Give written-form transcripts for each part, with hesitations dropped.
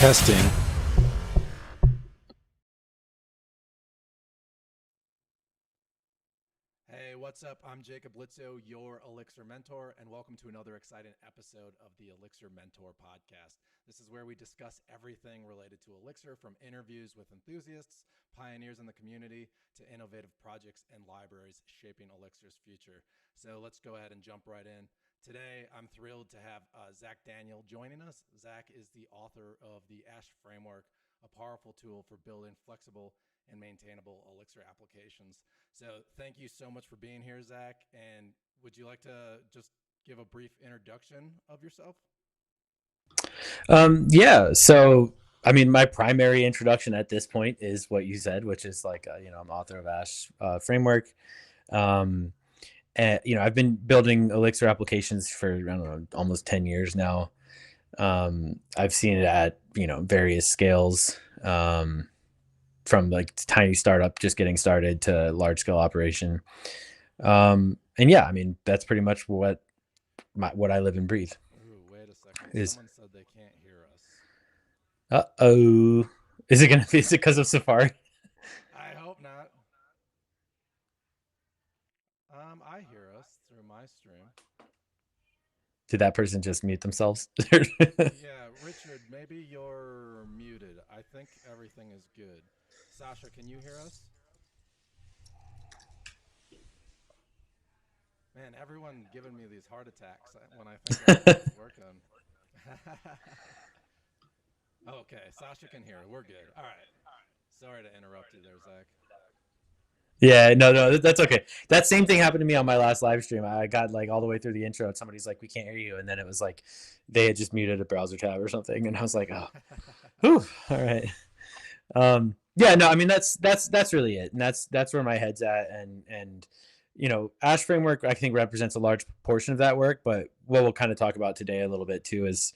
Testing. Hey, what's up? I'm Jacob Litzo, your Elixir Mentor, and welcome to another exciting episode of the Elixir Mentor Podcast. This is where we discuss everything related to Elixir, from interviews with enthusiasts, pioneers in the community, to innovative projects and libraries shaping Elixir's future. So let's go ahead and jump right in. Today, I'm thrilled to have Zach Daniel joining us. Zach is the author of the Ash Framework, a powerful tool for building flexible and maintainable Elixir applications. So thank you so much for being here, Zach. And would you like to just give a brief introduction of yourself? Yeah. So, I mean, my primary introduction at this point is what you said, which is like, I'm author of Ash Framework. And, I've been building Elixir applications for, I don't know, almost 10 years now. I've seen it at, various scales, from like tiny startup just getting started to large scale operation. And yeah, I mean, that's pretty much what I live and breathe. Ooh, wait a second. Is Someone said they can't hear us. is it because of Safari? I hope not. I hear us through my stream. Did that person just mute themselves? Yeah, Richard, maybe you're muted. I think everything is good. Sasha, can you hear us? Man, everyone giving me these heart attacks when I think everything's working. Okay, Sasha can hear. We're good. All right. Sorry to interrupt you there, Zach. Yeah, no, that's okay. That same thing happened to me on my last live stream. I got like all the way through the intro and somebody's like, "We can't hear you," and then it was like they had just muted a browser tab or something, and I was like, "Oh, whew, all right." Yeah, no, I mean that's really it, and that's where my head's at, and Ash Framework I think represents a large portion of that work, but what we'll kind of talk about today a little bit too is,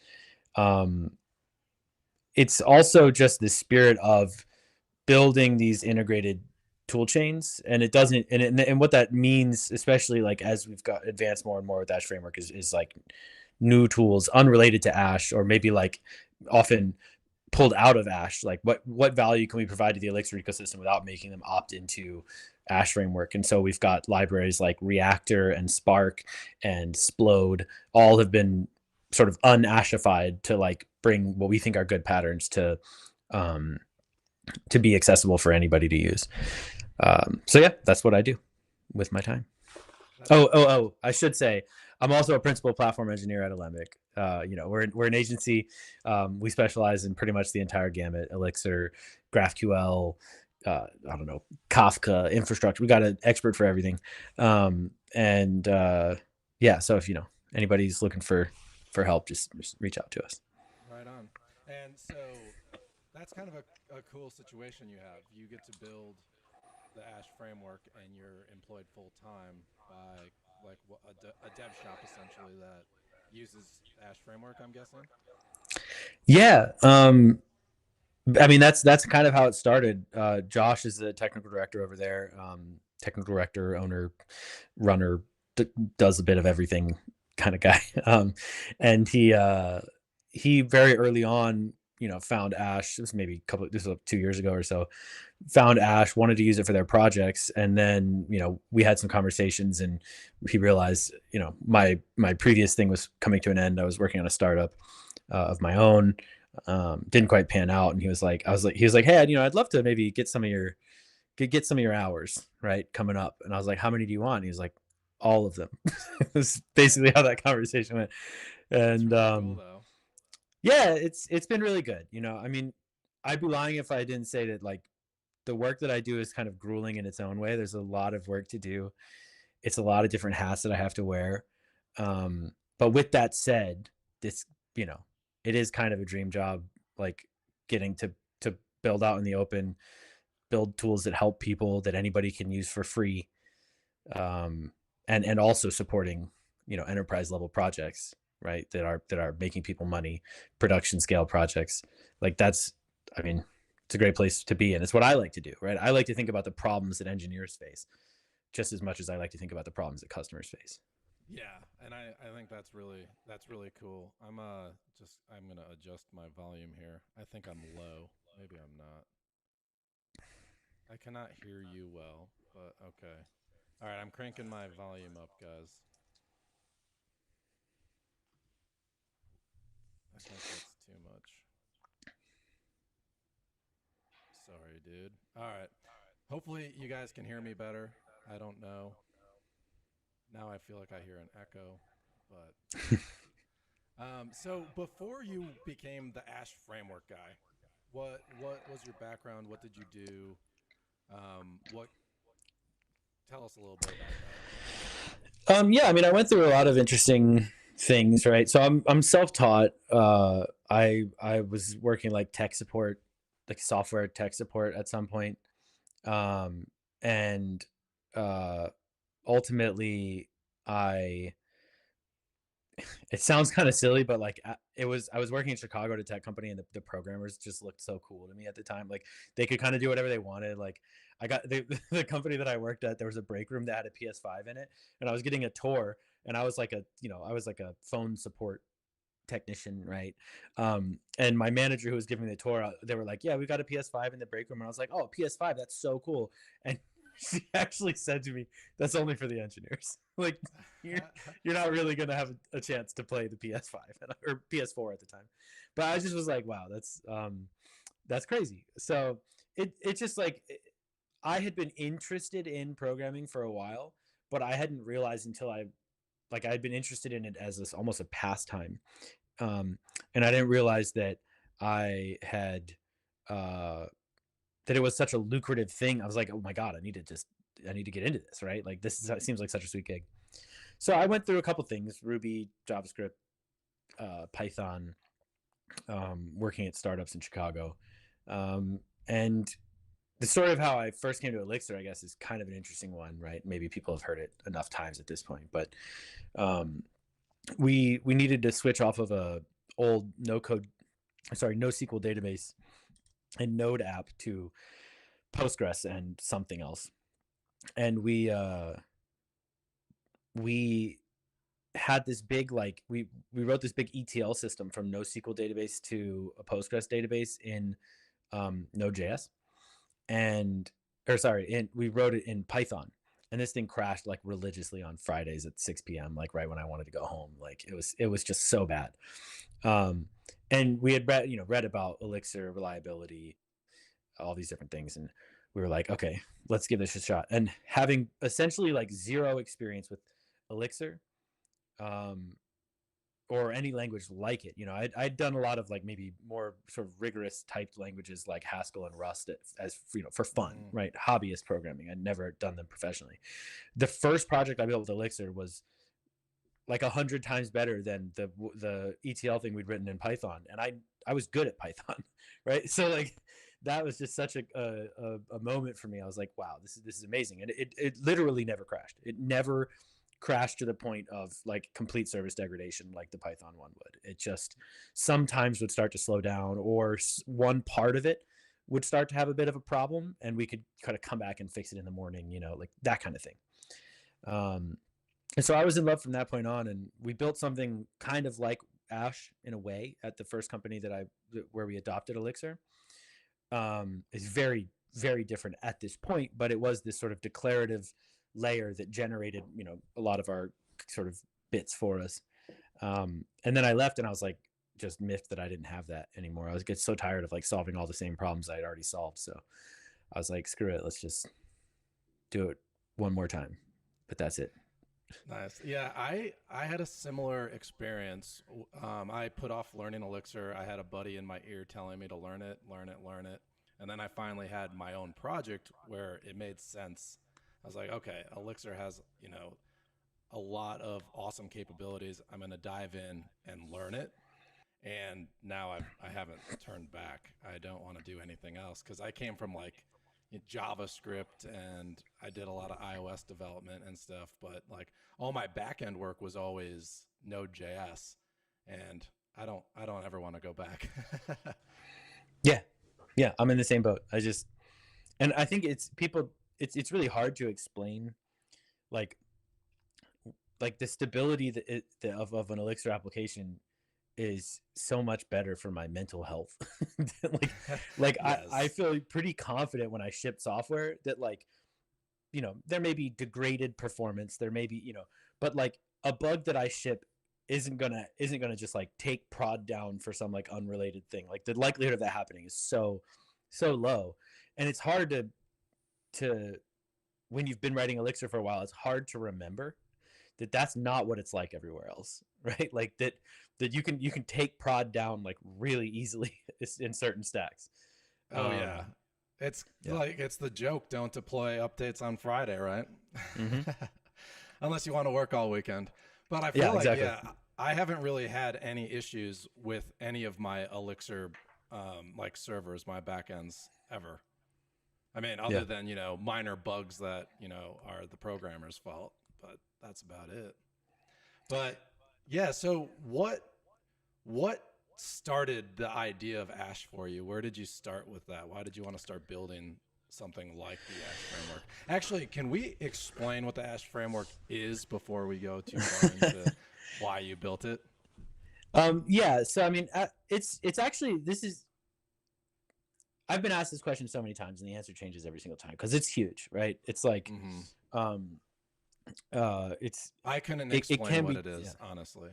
it's also just the spirit of building these integrated tool chains, and it doesn't and what that means, especially like as we've got advanced more and more with Ash Framework, is like new tools unrelated to Ash, or maybe like often pulled out of Ash. Like what value can we provide to the Elixir ecosystem without making them opt into Ash Framework? And so we've got libraries like Reactor and Spark and Splode, all have been sort of un-ashified to like bring what we think are good patterns to be accessible for anybody to use. So yeah, that's what I do with my time. I should say I'm also a principal platform engineer at Alembic. We're an agency. We specialize in pretty much the entire gamut: Elixir, GraphQL, Kafka, infrastructure. We got an expert for everything. So if anybody's looking for help, just reach out to us. Right on. And so that's kind of a cool situation you have. You get to build the Ash framework and you're employed full time by like a dev shop essentially that uses Ash framework, I'm guessing. Yeah. I mean, that's kind of how it started. Josh is the technical director over there. Technical director, owner, runner, does a bit of everything kind of guy. And he very early on, found Ash. This was 2 years ago or so. Found Ash, wanted to use it for their projects, and then we had some conversations, and he realized my previous thing was coming to an end. I was working on a startup of my own. Didn't quite pan out, and he was like, "Hey, I'd love to maybe get some of your hours right coming up." And I was like, "How many do you want?" And he was like, "All of them." That's basically how that conversation went. And cool, though. Yeah, it's been really good. I mean, I'd be lying if I didn't say that like the work that I do is kind of grueling in its own way. There's a lot of work to do. It's a lot of different hats that I have to wear. But with that said, this, it is kind of a dream job, like getting to build out in the open, build tools that help people that anybody can use for free. And also supporting, enterprise level projects, right? That are making people money, production scale projects. Like it's a great place to be. And it's what I like to do, right? I like to think about the problems that engineers face just as much as I like to think about the problems that customers face. Yeah, and I think that's really cool. I'm gonna adjust my volume here. I think I'm low. Maybe I'm not. I cannot hear you well, but okay. All right, I'm cranking my volume up, guys. I think that's too much. Sorry, dude. All right. Hopefully you guys can hear me better. I don't know. Now I feel like I hear an echo, but so before you became the Ash framework guy, what was your background? What did you do? What Tell us a little bit about that. Yeah, I mean, I went through a lot of interesting things, right? So I'm self-taught. I was working like tech support, like software tech support at some point. And uh ultimately I it sounds kind of silly, but like I was working in Chicago at a tech company, and the programmers just looked so cool to me at the time. Like they could kind of do whatever they wanted. Like I got the company that I worked at, there was a break room that had a PS5 in it, and I was getting a tour, and I was like I was like a phone support technician, right? And my manager who was giving me the tour, they were like, "Yeah, we got a PS5 in the break room," and I was like, "Oh, PS5, that's so cool." And she actually said to me, "That's only for the engineers. Like, you're you're not really gonna have a chance to play the PS5 or PS4 at the time." But I just was like, "Wow, that's crazy." So it just like I had been interested in programming for a while, but I hadn't realized until I had been interested in it as this almost a pastime, um, and I didn't realize that I had uh, that it was such a lucrative thing. I was like, oh my god, I need to get into this, right? Like this is it seems like such a sweet gig. So I went through a couple things: Ruby, JavaScript, Python, working at startups in Chicago, and the story of how I first came to Elixir, I guess, is kind of an interesting one, right? Maybe people have heard it enough times at this point, but um, we needed to switch off of a old NoSQL database and Node app to Postgres and something else. And we had this big we wrote this big ETL system from NoSQL database to a Postgres database in Node.js, and or sorry, we wrote it in Python. And this thing crashed like religiously on Fridays at 6 p.m. like right when I wanted to go home. Like it was just so bad. Um, and we had read about Elixir reliability, all these different things, and we were like, okay, let's give this a shot. And having essentially like zero experience with Elixir, um, or any language like it, I'd done a lot of like maybe more sort of rigorous typed languages like Haskell and Rust as for fun, Mm, right? Hobbyist programming. I'd never done them professionally. The first project I built with Elixir was like 100 times better than the ETL thing we'd written in Python, and I was good at Python, right? So like that was just such a moment for me. I was like, wow, this is amazing, and it literally never crashed. It never crashed to the point of like complete service degradation like the Python one would. It just sometimes would start to slow down, or one part of it would start to have a bit of a problem, and we could kind of come back and fix it in the morning, like that kind of thing. Um, and so I was in love from that point on, and we built something kind of like Ash in a way at the first company where we adopted Elixir. Is very very different at this point, but it was this sort of declarative layer that generated a lot of our sort of bits for us. And then I left, and I was like just miffed that I didn't have that anymore. I was get so tired of like solving all the same problems I had already solved. So I was like, screw it, let's just do it one more time. But that's it. nice. Yeah, I had a similar experience. I put off learning Elixir. I had a buddy in my ear telling me to learn it, learn it, learn it, and then I finally had my own project where it made sense. I was like, okay, Elixir has a lot of awesome capabilities. I'm going to dive in and learn it. And now I haven't turned back. I don't want to do anything else because I came from like JavaScript, and I did a lot of iOS development and stuff. But like all my back end work was always Node.js, and I don't ever want to go back. Yeah, yeah, I'm in the same boat. And I think it's really hard to explain like like the stability of an Elixir application is so much better for my mental health. like I Yes. feel pretty confident when I ship software that, like, there may be degraded performance, there may be, but like a bug that I ship isn't gonna just like take prod down for some like unrelated thing. Like the likelihood of that happening is so low. And it's hard to when you've been writing Elixir for a while, it's hard to remember that that's not what it's like everywhere else, right? Like that you can take prod down like really easily in certain stacks. Oh yeah. It's Yeah. like it's the joke, don't deploy updates on Friday, right? Mm-hmm. Unless you want to work all weekend. But I feel Yeah, like, exactly. yeah, I haven't really had any issues with any of my Elixir like servers, my backends ever. I mean, Yeah. other than, minor bugs that, are the programmer's fault, but that's about it. But yeah, so what started the idea of Ash for you? Where did you start with that? Why did you want to start building something like the Ash framework? Actually, can we explain what the Ash framework is before we go too far into why you built it? Yeah. So I mean, it's actually this is I've been asked this question so many times, and the answer changes every single time because it's huge, right? It's like, Mm-hmm. um, it's I couldn't it explain can what be, it yeah, is, honestly.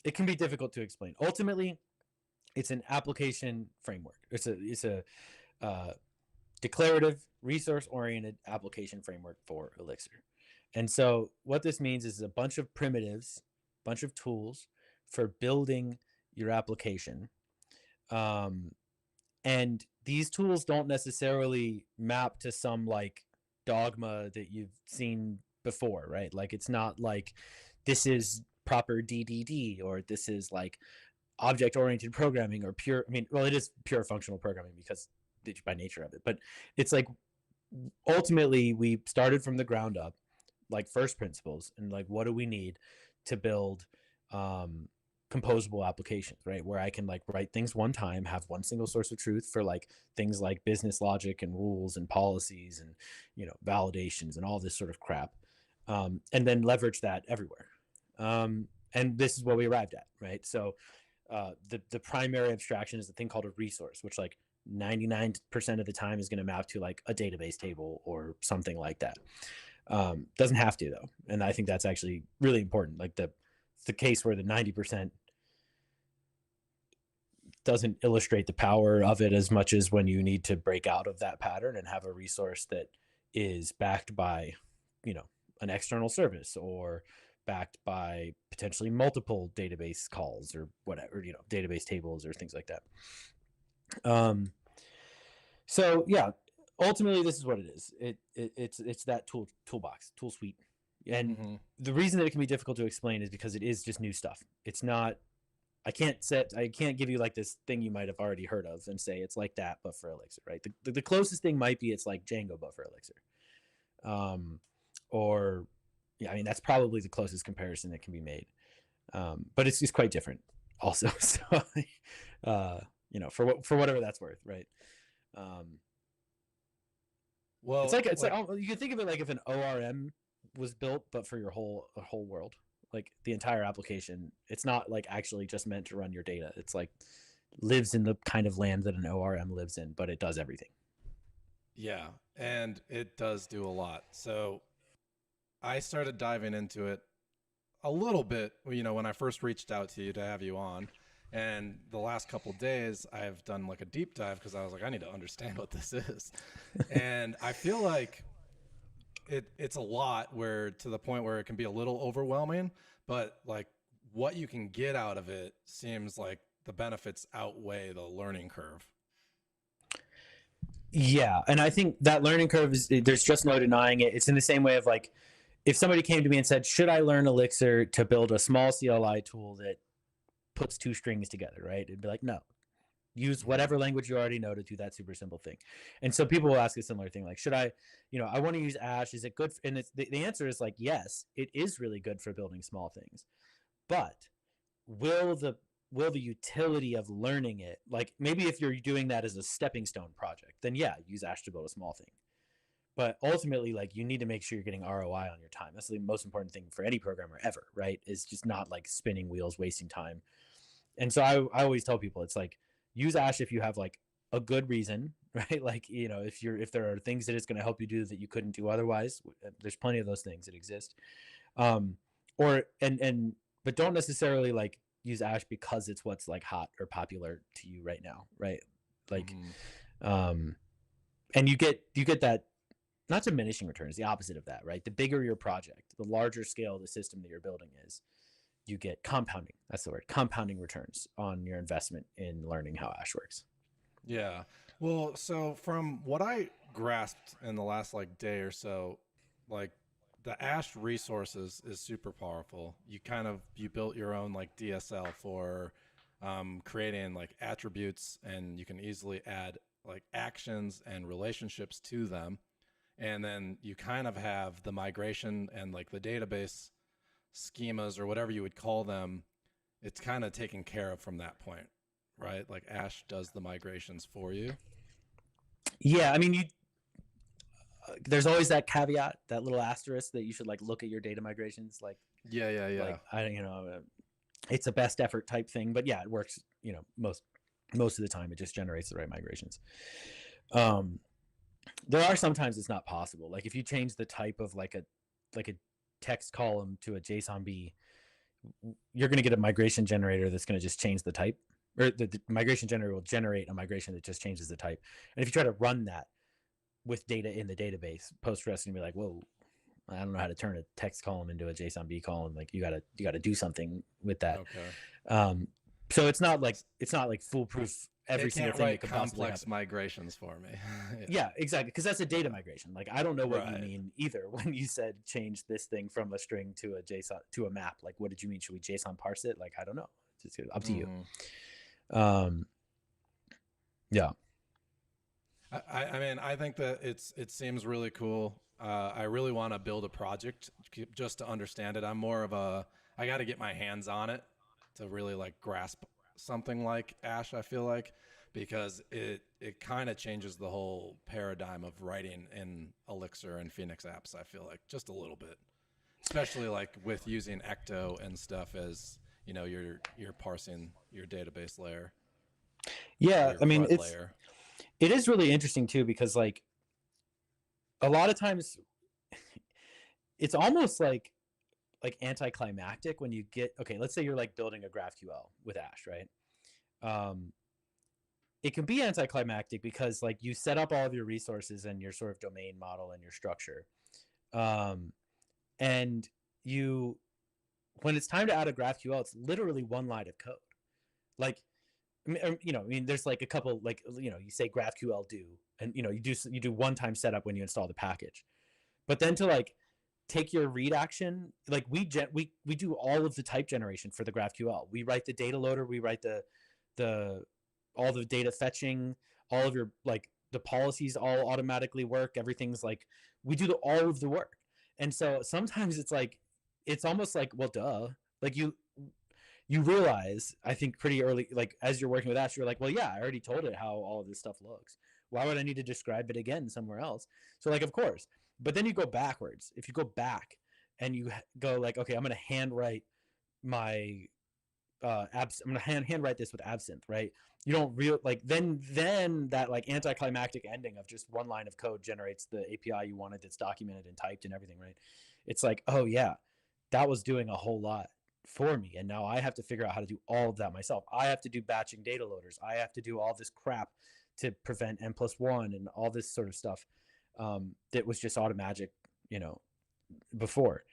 it can be difficult to explain. Ultimately, it's an application framework. It's a uh, declarative, resource oriented application framework for Elixir. And so what this means is a bunch of primitives, bunch of tools for building your application. Um, and these tools don't necessarily map to some like dogma that you've seen before, right? Like it's not like this is proper DDD or this is like object oriented programming or pure, I mean, well, it is pure functional programming because by nature of it, but it's like ultimately we started from the ground up, like first principles, and like what do we need to build um composable applications, right? Where I can like write things one time, have one single source of truth for like things like business logic and rules and policies and validations and all this sort of crap, and then leverage that everywhere. And this is what we arrived at, right? So the primary abstraction is a thing called a resource, which like 99% of the time is going to map to like a database table or something like that. Doesn't have to though, and I think that's actually really important. Like the case where the 90% doesn't illustrate the power of it as much as when you need to break out of that pattern and have a resource that is backed by, an external service or backed by potentially multiple database calls or whatever, database tables or things like that. So yeah, ultimately this is what it is. It's that toolbox, tool suite. And Mm-hmm. the reason that it can be difficult to explain is because it is just new stuff. It's not, I can't give you like this thing you might have already heard of and say it's like that, but for Elixir, right? The closest thing might be it's like Django, but for Elixir. Or yeah, I mean, that's probably the closest comparison that can be made. But it's just quite different also. So, for whatever that's worth, right? Um, Well, it's like like, you can think of it like if an ORM was built, but for your whole world, like the entire application. It's not like actually just meant to run your data. It's like lives in the kind of land that an ORM lives in, but it does everything. yeah, and it does do a lot. So I started diving into it a little bit, when I first reached out to you to have you on. And the last couple of days, I've done like a deep dive because I was like, I need to understand what this is. And I feel like it's a lot where to the point where it can be a little overwhelming, but like what you can get out of it seems like the benefits outweigh the learning curve. Yeah, and I think that learning curve is there's just no denying it. It's in the same way of like if somebody came to me and said, "Should I learn Elixir to build a small CLI tool that puts two strings together?" Right? It'd be like, no. Use Mm-hmm. whatever language you already know to do that super simple thing. And so people will ask a similar thing like, should I, I want to use Ash. Is it good? And the answer is like, yes, it is really good for building small things. But will the utility of learning it, like maybe if you're doing that as a stepping stone project, then yeah, use Ash to build a small thing. But ultimately, like, you need to make sure you're getting ROI on your time. That's the most important thing for any programmer ever, right? Is just not like spinning wheels, wasting time. And so I always tell people, it's like, use Ash if you have like a good reason, right? Like, if there are things that it's going to help you do that you couldn't do otherwise, there's plenty of those things that exist. Or but don't necessarily like use Ash because it's what's like hot or popular to you right now, right? Like, and you get that, not diminishing returns, the opposite of that, right? The bigger your project, the larger scale the system that you're building is, you get compounding. That's the word, compounding returns on your investment in learning how Ash works. Yeah. Well, so from what I grasped in the last like day or so, like the Ash resources is super powerful. You built your own like DSL for creating like attributes, and you can easily add like actions and relationships to them. And then you kind of have the migration and like the database schemas or whatever you would call them. It's kind of taken care of from that point, right? Like Ash does the migrations for you. Yeah, I mean, there's always that caveat, that little asterisk, that you should like look at your data migrations. Like, Yeah. Like, it's a best effort type thing, but yeah, it works. Most of the time, it just generates the right migrations. There are sometimes it's not possible. Like if you change the type of like a text column to a JSON B, you're going to get a migration generator that's going to just change the type, or the migration generator will generate a migration that just changes the type. And if you try to run that with data in the database, Postgres is going to be like, whoa, I don't know how to turn a text column into a JSON B column. Like you gotta do something with that. Okay. So it's not like foolproof. Every single thing that could possibly complex happen. migrations for me. Yeah, exactly. Because that's a data migration. Like I don't know what you mean either when you said change this thing from a string to a JSON to a map. Like what did you mean? Should we JSON parse it? Like I don't know. It's up to you. Yeah. I mean, I think that it seems really cool. I really want to build a project just to understand it. I'm more of I got to get my hands on it to really like grasp something like Ash, I feel like, because it kind of changes the whole paradigm of writing in Elixir and Phoenix apps, I feel like, just a little bit. Especially like with using Ecto and stuff as, you're parsing your database layer. Yeah, I mean, it is really interesting too, because like a lot of times it's almost like anticlimactic when you get, okay, let's say you're like building a GraphQL with Ash, right? It can be anticlimactic because like you set up all of your resources and your sort of domain model and your structure. And when it's time to add a GraphQL, it's literally one line of code. Like, there's like a couple, like, you say GraphQL do, and you do one-time setup when you install the package, but then to like take your read action, like we do all of the type generation for the GraphQL. We write the data loader, we write the all the data fetching, all of your like the policies all automatically work. Everything's like we do all of the work, and so sometimes it's like it's almost like, well, duh, like you realize, I think pretty early, like as you're working with Ash, you're like, well, yeah, I already told it how all of this stuff looks. Why would I need to describe it again somewhere else? So like, of course. But then you go backwards. If you go back and you go like, okay, I'm going to handwrite my I'm going to handwrite this with Absinthe, right? You don't then that like anticlimactic ending of just one line of code generates the API you wanted that's documented and typed and everything, right? It's like, oh yeah, that was doing a whole lot for me, and now I have to figure out how to do all of that myself. I have to do batching data loaders. I have to do all this crap to prevent n+1 and all this sort of stuff that was just automagic, before.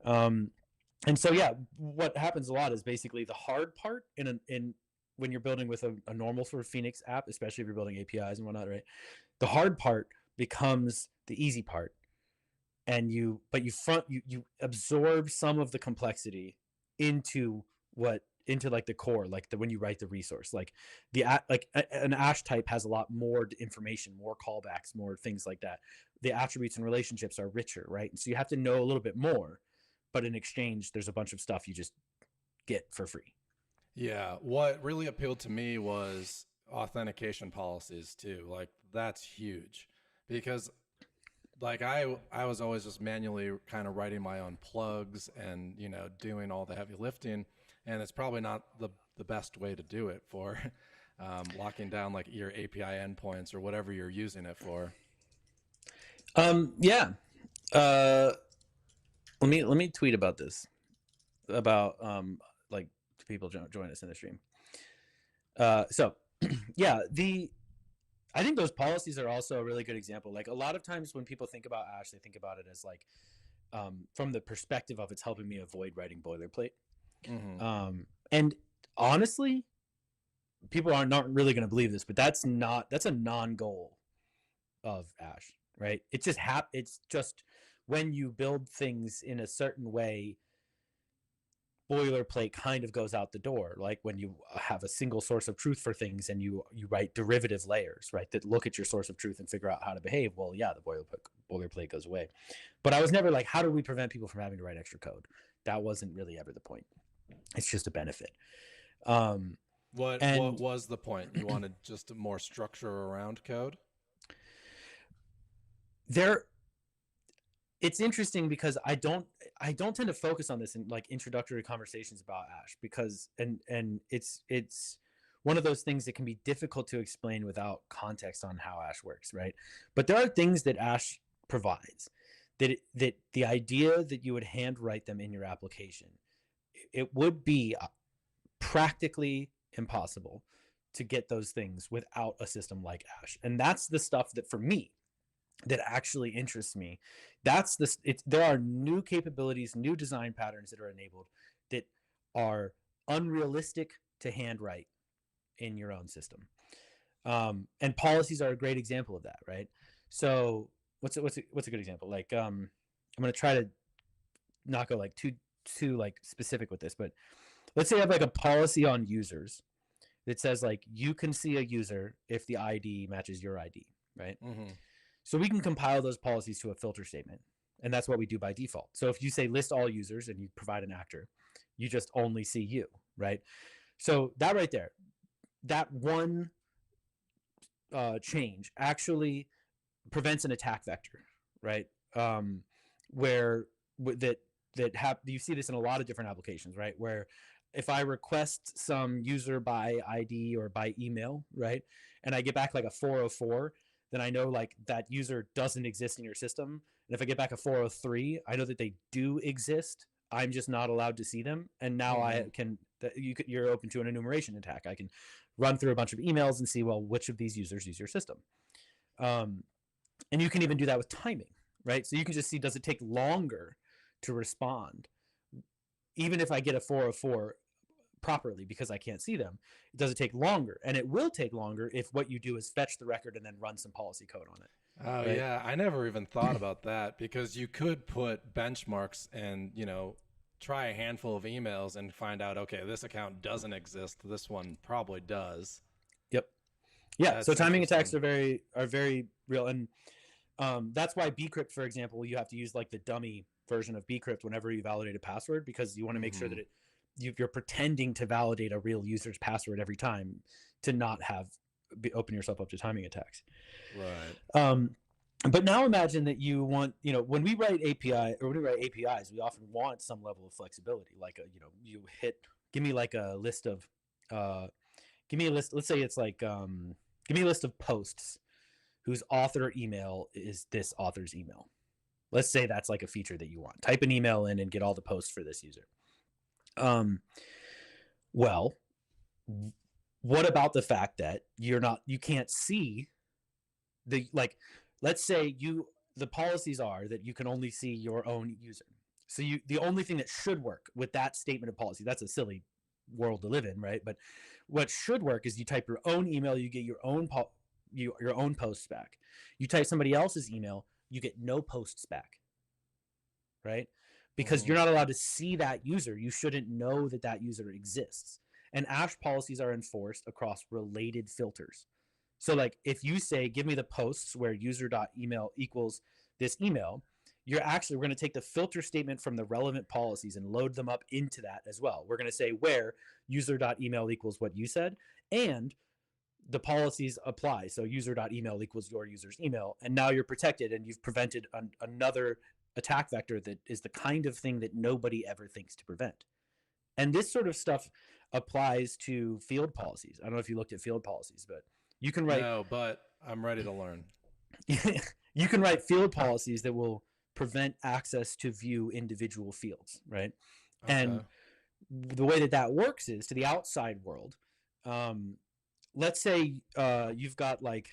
And so yeah, what happens a lot is basically the hard part in when you're building with a normal sort of Phoenix app, especially if you're building APIs and whatnot, right? The hard part becomes the easy part, and you absorb some of the complexity into like the core, like when you write the resource, like an Ash type has a lot more information, more callbacks, more things like that. The attributes and relationships are richer, right? And so you have to know a little bit more, but in exchange, there's a bunch of stuff you just get for free. Yeah. What really appealed to me was authentication policies too. Like that's huge, because like I was always just manually kind of writing my own plugs and doing all the heavy lifting, and it's probably not the best way to do it for locking down like your API endpoints or whatever you're using it for. Yeah. Let me tweet about this, about like people join us in the stream. So yeah, I think those policies are also a really good example. Like a lot of times when people think about Ash, they think about it as like from the perspective of it's helping me avoid writing boilerplate. Mm-hmm. And honestly, people are not really going to believe this, but that's a non-goal of Ash, right? It's just when you build things in a certain way, boilerplate kind of goes out the door. Like when you have a single source of truth for things and you write derivative layers, right, that look at your source of truth and figure out how to behave, well, yeah, the boilerplate goes away. But I was never like, how do we prevent people from having to write extra code? That wasn't really ever the point. It's just a benefit. What was the point? You wanted just more structure around code? It's interesting because I don't tend to focus on this in like introductory conversations about Ash, because and it's one of those things that can be difficult to explain without context on how Ash works, right? But there are things that Ash provides that the idea that you would handwrite them in your application, it would be practically impossible to get those things without a system like Ash. And that's the stuff that for me that actually interests me. There are new capabilities, new design patterns that are enabled that are unrealistic to handwrite in your own system. And policies are a great example of that, right? So what's a good example? Like I'm going to try to not go like too like specific with this, but let's say I have like a policy on users that says like you can see a user if the ID matches your ID, right? Mm-hmm. So we can compile those policies to a filter statement, and that's what we do by default. So if you say list all users and you provide an actor, you just only see you, right? So that right there, that one change actually prevents an attack vector, right? Where you see this in a lot of different applications, right? Where if I request some user by ID or by email, right, and I get back like a 404, then I know like that user doesn't exist in your system. And if I get back a 403, I know that they do exist. I'm just not allowed to see them. And now you're open to an enumeration attack. I can run through a bunch of emails and see, well, which of these users use your system. And you can even do that with timing, right? So you can just see, does it take longer to respond? Even if I get a 404 properly because I can't see them, does it take longer? And it will take longer if what you do is fetch the record and then run some policy code on it. Oh, right? Yeah. I never even thought about that, because you could put benchmarks and, try a handful of emails and find out, okay, this account doesn't exist. This one probably does. Yep. Yeah. That's so timing attacks interesting. are very real. And that's why bcrypt, for example, you have to use like the dummy version of bcrypt whenever you validate a password, because you want to make sure that you're pretending to validate a real user's password every time to not open yourself up to timing attacks. Right. But now imagine that you want, when we write APIs, we often want some level of flexibility. Like, give me like a list of, give me a list. Let's say it's like, give me a list of posts whose author email is this author's email. Let's say that's like a feature that you want. Type an email in and get all the posts for this user. Well, what about the fact that you can't see let's say the policies are that you can only see your own user. So the only thing that should work with that statement of policy, that's a silly world to live in, right? But what should work is you type your own email, you get your own posts back. You type somebody else's email, you get no posts back, right? Because you're not allowed to see that user. You shouldn't know that user exists. And Ash policies are enforced across related filters. So like if you say, give me the posts where user.email equals this email, we're going to take the filter statement from the relevant policies and load them up into that as well. We're going to say where user.email equals what you said, and the policies apply. So user.email equals your user's email. And now you're protected, and you've prevented another attack vector that is the kind of thing that nobody ever thinks to prevent. And this sort of stuff applies to field policies. I don't know if you looked at field policies, but you can write. No, but I'm ready to learn. You can write field policies that will prevent access to view individual fields, right? Okay. And the way that works is to the outside world. Let's say you've got like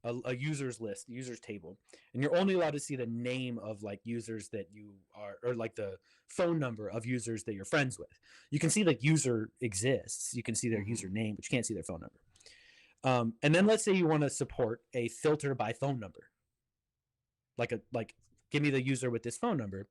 a users list, users table, and you're only allowed to see the name of like users that you are, or like the phone number of users that you're friends with. You can see like user exists, you can see their username, but you can't see their phone number. And then let's say you want to support a filter by phone number, like give me the user with this phone number.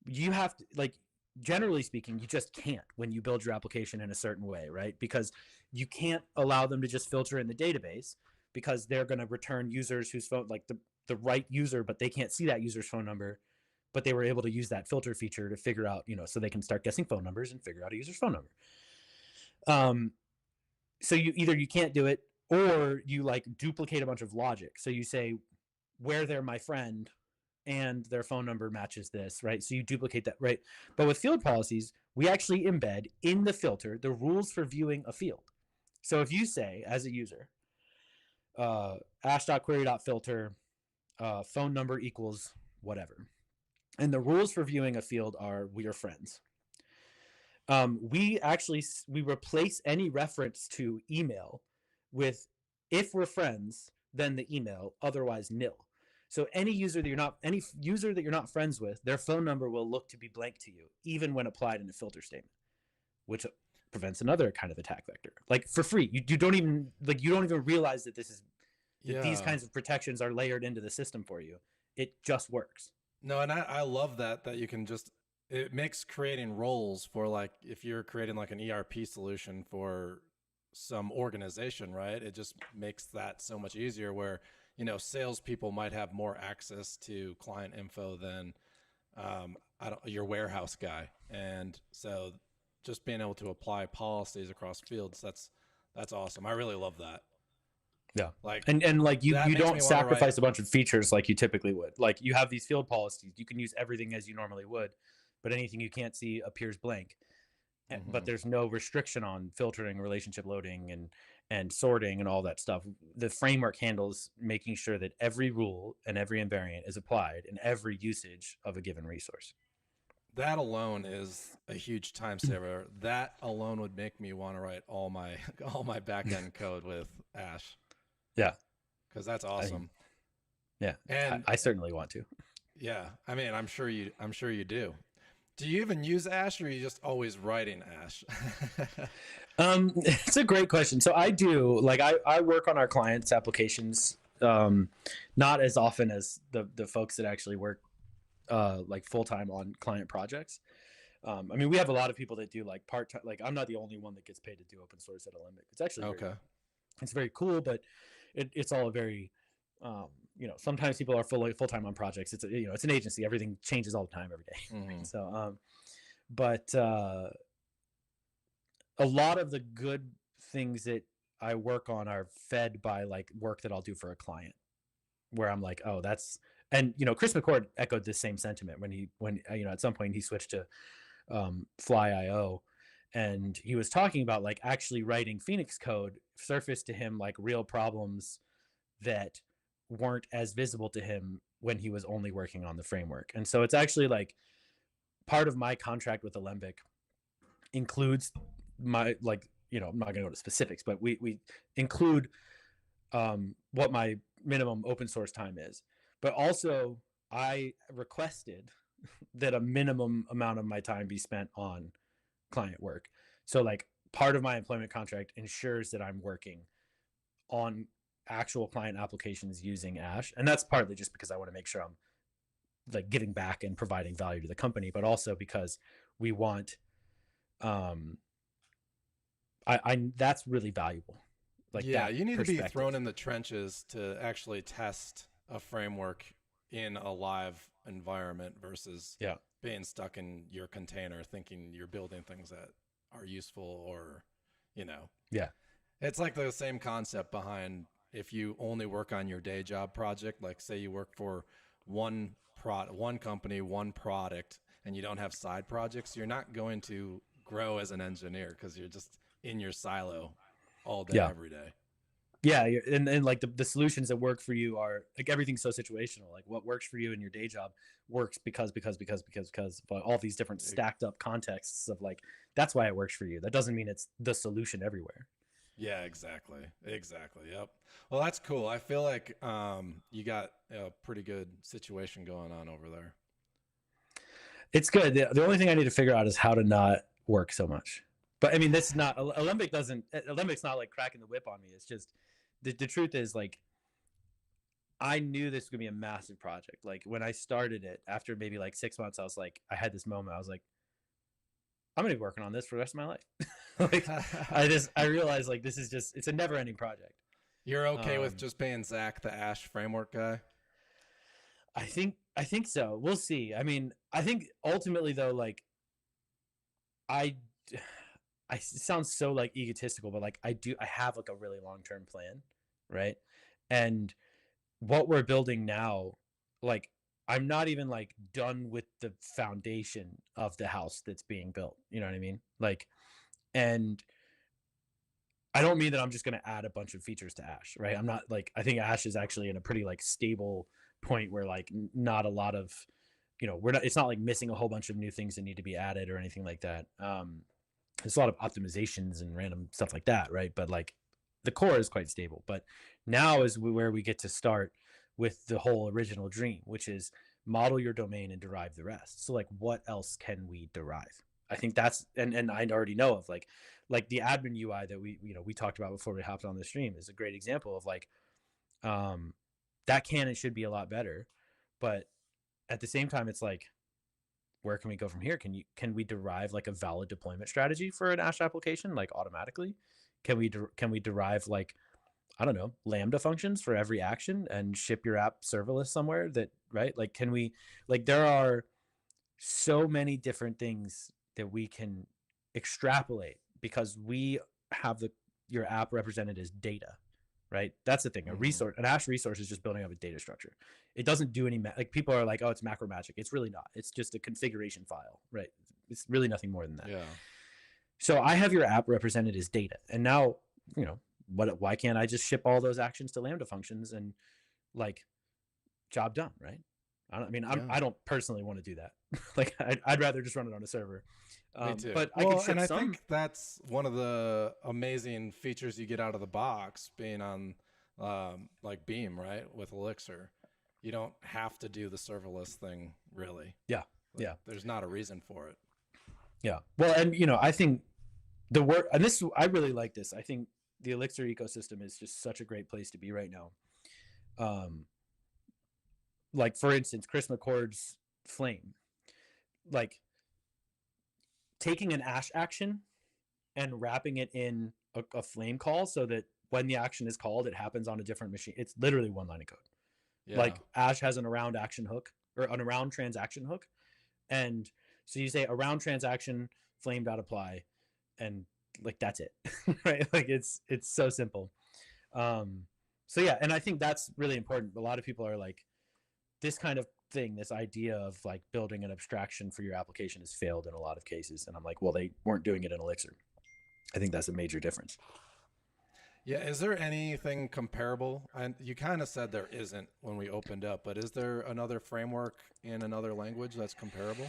You have to, like, generally speaking, you just can't when you build your application in a certain way, right? Because you can't allow them to just filter in the database, because they're going to return users whose phone, like the right user, but they can't see that user's phone number, but they were able to use that filter feature to figure out, so they can start guessing phone numbers and figure out a user's phone number. So you can't do it, or you like duplicate a bunch of logic. So you say where they're my friend and their phone number matches this, right? So you duplicate that, right? But with field policies, we actually embed in the filter the rules for viewing a field. So if you say as a user, ash.query.filter, phone number equals whatever, and the rules for viewing a field are we are friends. We replace any reference to email with if we're friends, then the email, otherwise nil. So any user that you're not friends with, their phone number will look to be blank to you, even when applied in a filter statement, which prevents another kind of attack vector. Like for free, you don't even realize that these kinds of protections are layered into the system for you. It just works. No, and I love that you can just, it makes creating roles for, like, if you're creating like an ERP solution for some organization, right? It just makes that so much easier, where, salespeople might have more access to client info than your warehouse guy. And so just being able to apply policies across fields, that's awesome. I really love that. Yeah. Like, and like you don't sacrifice a bunch of features like you typically would. Like you have these field policies, you can use everything as you normally would, but anything you can't see appears blank. But there's no restriction on filtering, relationship loading, and sorting and all that stuff. The framework handles making sure that every rule and every invariant is applied in every usage of a given resource. That alone is a huge time saver. That alone would make me want to write all my back-end code with Ash. Yeah. Because that's awesome. And I certainly want to. Yeah. I mean, I'm sure you do. Do you even use Ash, or are you just always writing Ash? It's a great question. So I do, like, I work on our clients' applications, not as often as the folks that actually work like full-time on client projects. I mean, we have a lot of people that do like part-time. Like, I'm not the only one that gets paid to do open source at Alembic. It's actually it's very cool, but it's all a very sometimes people are full-time on projects. It's it's an agency. Everything changes all the time, every day. So but a lot of the good things that I work on are fed by like work that I'll do for a client, where I'm like, oh, that's, and Chris McCord echoed this same sentiment when at some point he switched to Fly.io, and he was talking about like actually writing Phoenix code surfaced to him like real problems that weren't as visible to him when he was only working on the framework. And so it's actually like part of my contract with Alembic includes my, like, I'm not gonna go to specifics, but we include what my minimum open source time is, but also I requested that a minimum amount of my time be spent on client work. So like part of my employment contract ensures that I'm working on actual client applications using Ash. And that's partly just because I want to make sure I'm like giving back and providing value to the company, but also because we want, that's really valuable. Like, yeah, you need to be thrown in the trenches to actually test a framework in a live environment versus being stuck in your container thinking you're building things that are useful, or Yeah. It's like the same concept behind if you only work on your day job project, like say you work for one company, one product, and you don't have side projects, you're not going to grow as an engineer because you're just in your silo all day, Yeah. every day. Yeah, and like the solutions that work for you are like everything's so situational. Like what works for you in your day job works because of all these different stacked up contexts of like that's why it works for you. That doesn't mean it's the solution everywhere. Yeah, exactly. Exactly. Yep. Well, that's cool. I feel like you got a pretty good situation going on over there. It's good. The only thing I need to figure out is how to not work so much. But I mean, this is not Olympics not like cracking the whip on me. It's just the truth is like I knew this was gonna be a massive project. Like when I started it, after maybe like 6 months, I was like, I had this moment. I was like, I'm gonna be working on this for the rest of my life. Like I realized like this is just it's a never ending project. You're okay with just paying Zach the Ash framework guy? I think so. We'll see. I mean, I think ultimately though, like I it sounds so like egotistical, but like I have like a really long term plan, right? And what we're building now, like I'm not even like done with the foundation of the house that's being built. You know what I mean? Like, and I don't mean that I'm just going to add a bunch of features to Ash, right? I'm not like I think Ash is actually in a pretty like stable point where like not a lot of, we're not. It's not like missing a whole bunch of new things that need to be added or anything like that. There's a lot of optimizations and random stuff like that, right? But like the core is quite stable. But now is where we get to start with the whole original dream, which is model your domain and derive the rest. So like what else can we derive? I think that's and I already know of like the admin UI that we talked about before we hopped on the stream is a great example of like that can and should be a lot better. But at the same time, it's like where can we go from here? Can we derive like a valid deployment strategy for an Ash application like automatically? Can we derive like I don't know Lambda functions for every action and ship your app serverless somewhere that right? Like can we like there are so many different things that we can extrapolate because we have your app represented as data, right? That's the thing. An Ash resource is just building up a data structure. It doesn't do any like people are like, oh, it's macro magic. It's really not. It's just a configuration file, right? It's really nothing more than that. Yeah. So I have your app represented as data, and now why can't I just ship all those actions to Lambda functions and like job done, right? I don't personally want to do that. Like I'd rather just run it on a server. Me too. But I think that's one of the amazing features you get out of the box being on like Beam, right? With Elixir. You don't have to do the serverless thing really. Yeah. Yeah. There's not a reason for it. Yeah. Well, and I think the work and this I really like this. I think the Elixir ecosystem is just such a great place to be right now. Like for instance, Chris McCord's Flame. Like taking an Ash action and wrapping it in a Flame call so that when the action is called, it happens on a different machine. It's literally one line of code. Yeah. Like Ash has an around action hook or an around transaction hook. And so you say around transaction, flame.apply, and like that's it. Right? Like it's so simple. So yeah, and I think that's really important. A lot of people are like, this kind of thing, this idea of like building an abstraction for your application has failed in a lot of cases. And I'm like, well, they weren't doing it in Elixir. I think that's a major difference. Yeah. Is there anything comparable? And you kind of said there isn't when we opened up, but is there another framework in another language that's comparable?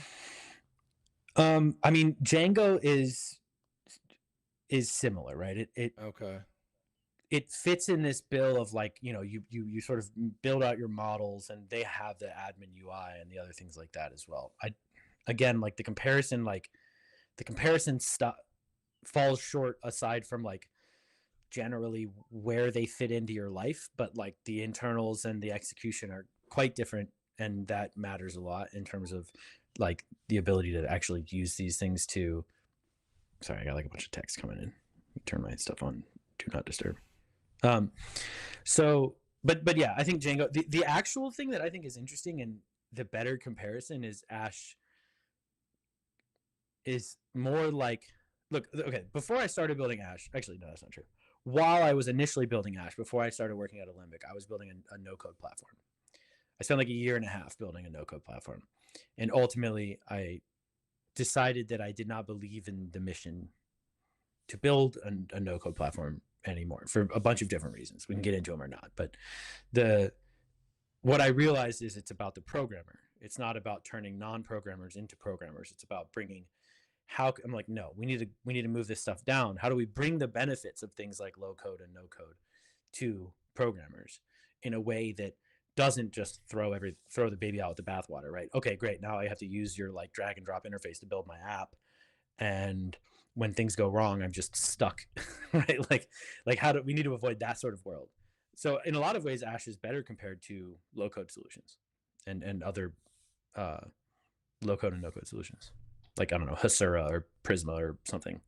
I mean, Django is similar, right? Okay. It fits in this bill of like, you sort of build out your models and they have the admin UI and the other things like that as well. Again, like the comparison stuff falls short aside from like generally where they fit into your life, but like the internals and the execution are quite different. And that matters a lot in terms of like the ability to actually use these things to, sorry, I got like a bunch of text coming in. Turn my stuff on. Do not disturb. But yeah, I think Django, the actual thing that I think is interesting and the better comparison is Ash is more like, look, okay, before I started building Ash, actually, no, that's not true. while I was initially building Ash, before I started working at Alembic, I was building a no-code platform. I spent like a year and a half building a no-code platform. And ultimately, I decided that I did not believe in the mission to build a no-code platform anymore for a bunch of different reasons. We can get into them or not. But what I realized is it's about the programmer. It's not about turning non-programmers into programmers. It's about bringing I'm like, no, we need to move this stuff down. How do we bring the benefits of things like low code and no code to programmers in a way that doesn't just throw the baby out with the bathwater, right? Okay, great. Now I have to use your like drag and drop interface to build my app. And when things go wrong, I'm just stuck, right? Like we need to avoid that sort of world. So in a lot of ways, Ash is better compared to low code solutions and other low code and no code solutions. Like, I don't know, Hasura or Prisma or something.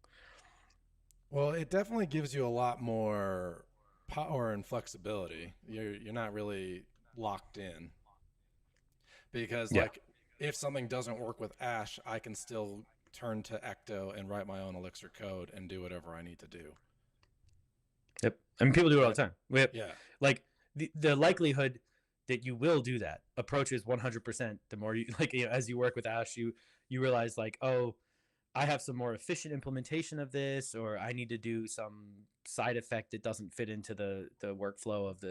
Well, it definitely gives you a lot more power and flexibility. You're not really locked in, because like if something doesn't work with Ash, I can still turn to Ecto and write my own Elixir code and do whatever I need to do. Yep. I mean, people do it all the time. Yeah. Like the likelihood that you will do that approaches 100%. The more you as you work with Ash, you realize like, oh, I have some more efficient implementation of this, or I need to do some side effect that doesn't fit into the workflow of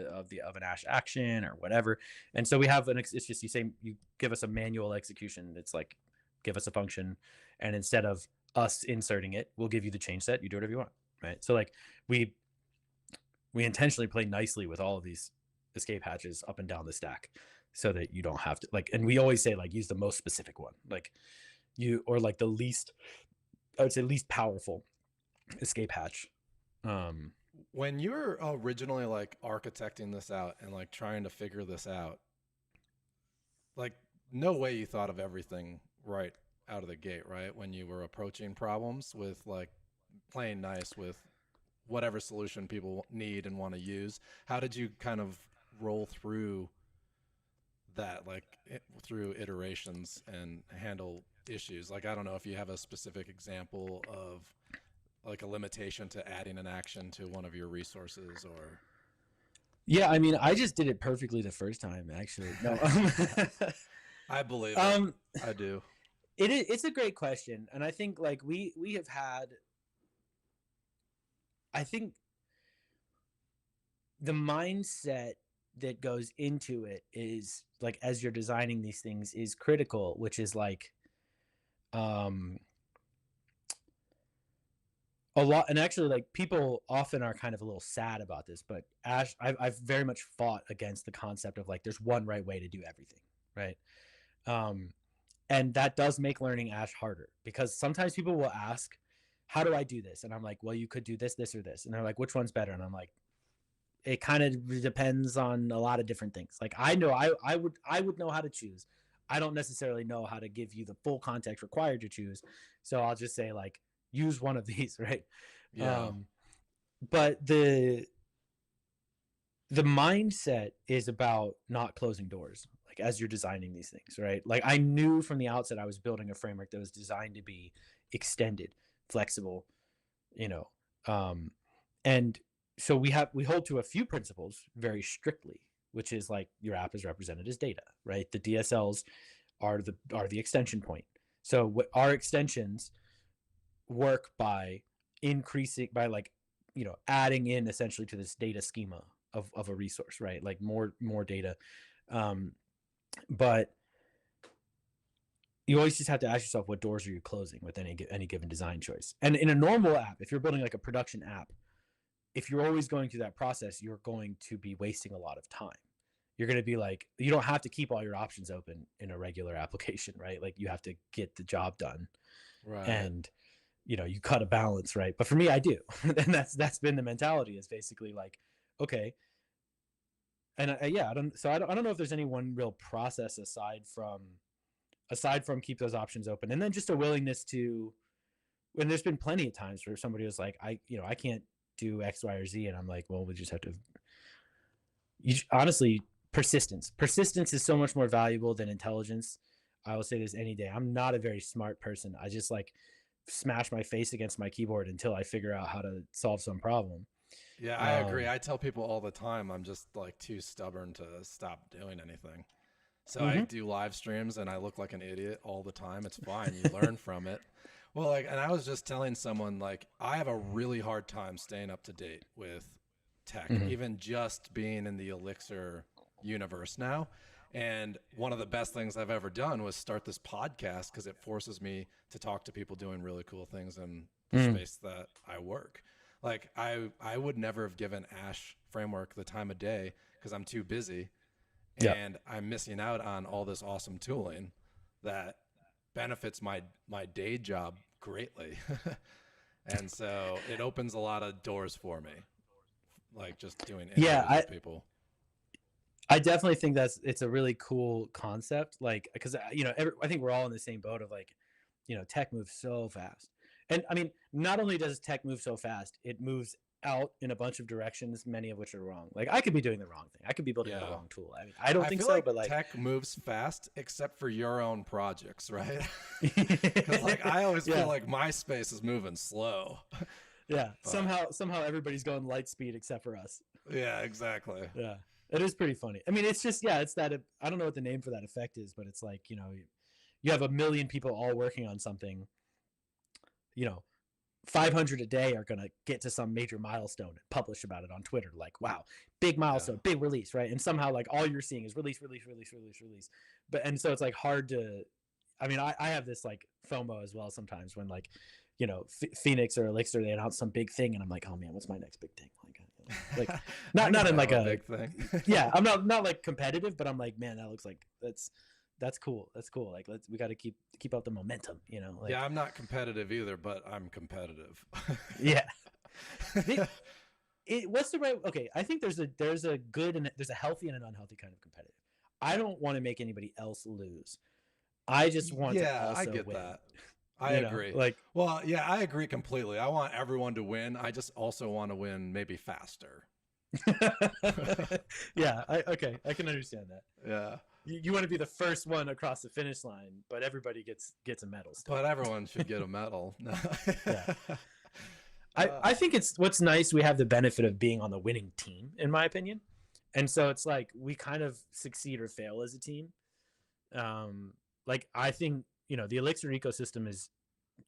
an Ash action or whatever. And so we have it's just you give us a manual execution. It's like, give us a function, and instead of us inserting it, we'll give you the change set. You do whatever you want, right? So like we intentionally play nicely with all of these escape hatches up and down the stack, so that you don't have to and we always say like use the most specific one, or like the least, I would say least powerful escape hatch. When you were originally like architecting this out and like trying to figure this out, like no way you thought of everything right out of the gate, right? When you were approaching problems with like playing nice with whatever solution people need and want to use, how did you kind of roll through that, like through iterations and handle issues? Like, I don't know if you have a specific example of like a limitation to adding an action to one of your resources, or. Yeah, I mean, I just did it perfectly the first time, actually. No, I believe it. I do. It's a great question, and I think like we have had. I think the mindset that goes into it is like, as you're designing these things, is critical, which is like a lot. And actually, like, people often are kind of a little sad about this, but Ash, I've very much fought against the concept of like there's one right way to do everything, right? And that does make learning Ash harder, because sometimes people will ask, how do I do this? And I'm like, well, you could do this, this, or this. And they're like, which one's better? And I'm like, it kind of depends on a lot of different things. Like, I know I would know how to choose. I don't necessarily know how to give you the full context required to choose. So I'll just say like, use one of these, right? Yeah. But the mindset is about not closing doors, like as you're designing these things, right? Like, I knew from the outset I was building a framework that was designed to be extended, flexible, and so we hold to a few principles very strictly, which is like, your app is represented as data, right? The DSLs are the extension point. So our extensions work by adding in essentially to this data schema of a resource, right? Like more data. But you always just have to ask yourself, what doors are you closing with any given design choice? And in a normal app, if you're building like a production app, if you're always going through that process, you're going to be wasting a lot of time. You're going to be like, you don't have to keep all your options open in a regular application, right? Like, you have to get the job done. Right. And, you cut a balance, right? But for me, I do. And that's been the mentality, is basically like, okay. And I don't know if there's any one real process aside from keep those options open, and then just a willingness to, when there's been plenty of times where somebody was like, I can't do X, Y, or Z, and I'm like, well, we just have to. Honestly, persistence is so much more valuable than intelligence. I will say this any day. I'm not a very smart person. I just like smash my face against my keyboard until I figure out how to solve some problem. Yeah, I agree. I tell people all the time I'm just like too stubborn to stop doing anything. So I Mm-hmm. do live streams and I look like an idiot all the time. It's fine. You learn from it. Well, like, and I was just telling someone, like, I have a really hard time staying up to date with tech, Mm-hmm. even just being in the Elixir universe now. And one of the best things I've ever done was start this podcast because it forces me to talk to people doing really cool things in the Mm. space that I work. Like, I would never have given Ash Framework the time of day because I'm too busy Yeah. and I'm missing out on all this awesome tooling that benefits my day job greatly. And so it opens a lot of doors for me, like just doing Yeah, interviews with people. I definitely think it's a really cool concept. Like, because I think we're all in the same boat of like, tech moves so fast, and I mean, not only does tech move so fast, it moves out in a bunch of directions, many of which are wrong. Like, I could be doing the wrong thing. I could be building the Yeah. wrong tool. I mean, I don't think feel so, like but like, tech moves fast except for your own projects, right? Because like I always Yeah. feel like my space is moving slow. yeah, But- somehow everybody's going light speed except for us. Yeah, exactly. Yeah, it is pretty funny. I mean, it's just, it's that, I don't know what the name for that effect is, but it's like, you have a million people all working on something, 500 a day are going to get to some major milestone and publish about it on Twitter. Like, wow, big milestone, big release, right? And somehow like all you're seeing is release. But, and so it's like hard to, I mean, I have this like FOMO as well sometimes when like, Phoenix or Elixir, they announce some big thing and I'm like, oh man, what's my next big thing? Like not in like a big thing. yeah, I'm not like competitive, but I'm like, man, that looks like that's cool. Like we got to keep up the momentum, like, Yeah, I'm not competitive either, but I'm competitive. yeah. What's the right? Okay, I think there's a good and there's a healthy and an unhealthy kind of competitive. I don't want to make anybody else lose. I just want to also I get win. that. I agree. Like, well, yeah, I agree completely. I want everyone to win. I just also want to win maybe faster. yeah, I can understand that. Yeah. You want to be the first one across the finish line, but everybody gets a medal still. But everyone should get a medal. Yeah. I think it's what's nice. We have the benefit of being on the winning team, in my opinion. And so it's like we kind of succeed or fail as a team. Like I think, the Elixir ecosystem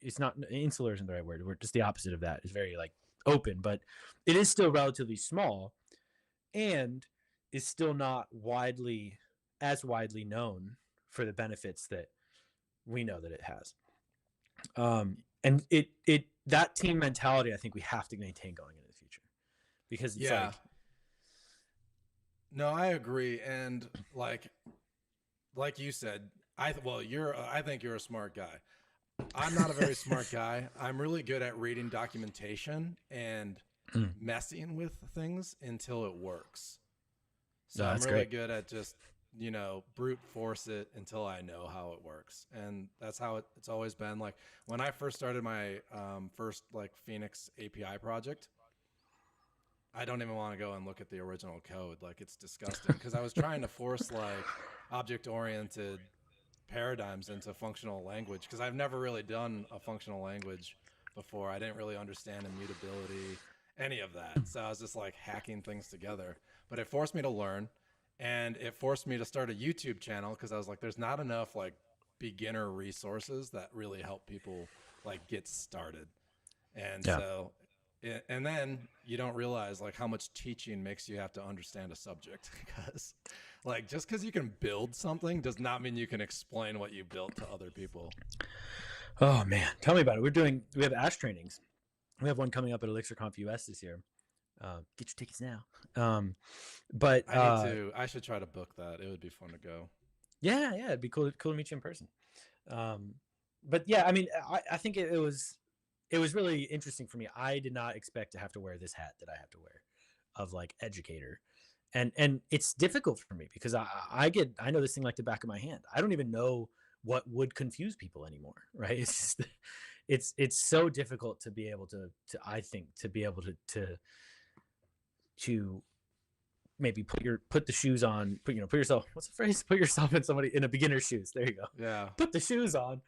it's not insular isn't the right word. We're just the opposite of that. It's very like open, but it is still relatively small and is still not widely known for the benefits that we know that it has. And it that team mentality, I think we have to maintain going into the future because it's no, I agree. And like you said, I think you're a smart guy. I'm not a very smart guy. I'm really good at reading documentation and messing with things until it works. So I'm really good at just, brute force it until I know how it works. And that's how it's always been. Like when I first started my first like Phoenix API project, I don't even want to go and look at the original code. Like it's disgusting because I was trying to force like object-oriented paradigms into functional language because I've never really done a functional language before. I didn't really understand immutability, any of that. So I was just like hacking things together. But it forced me to learn, and it forced me to start a YouTube channel because I was like, there's not enough like beginner resources that really help people like get started. And so, and then you don't realize like how much teaching makes you have to understand a subject because like just because you can build something does not mean you can explain what you built to other people. Oh man, tell me about it. We have Ash trainings. We have one coming up at ElixirConf US this year. Get your tickets now. But I should try to book that. It would be fun to go. Yeah, it'd be cool to meet you in person. But yeah, I mean, I think it was really interesting for me. I did not expect to have to wear this hat that I have to wear of like educator. And it's difficult for me because I know this thing like the back of my hand. I don't even know what would confuse people anymore, right? It's just, it's so difficult to be able to I think to be able to maybe put the shoes on, put yourself, what's the phrase? Put yourself in a beginner's shoes. There you go. Yeah. Put the shoes on.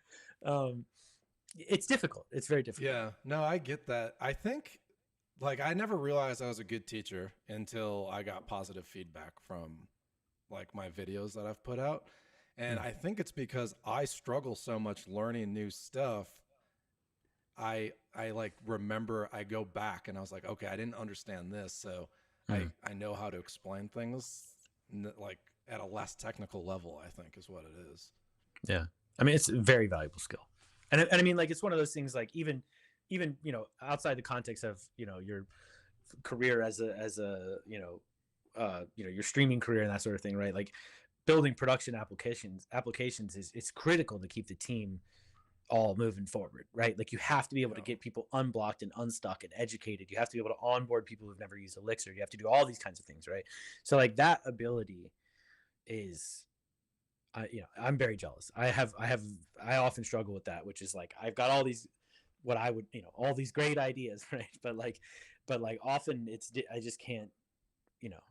It's difficult. It's very difficult. Yeah, no, I get that. I think like I never realized I was a good teacher until I got positive feedback from like my videos that I've put out. And Mm. I think it's because I struggle so much learning new stuff. I like remember I go back and I was like, okay, I didn't understand this, so Mm. I know how to explain things like at a less technical level, I think is what it is. Yeah. I mean, it's a very valuable skill. And I mean, like, it's one of those things, like, even, outside the context of, your career as a, your streaming career and that sort of thing, right? Like, building production applications is it's critical to keep the team all moving forward, right? Like, you have to be able to Yeah. get people unblocked and unstuck and educated. You have to be able to onboard people who've never used Elixir. You have to do all these kinds of things, right? So, like, that ability is, I'm very jealous. I often struggle with that, which is like, I've got all these, what I would, all these great ideas, right? But like often I just can't, you know,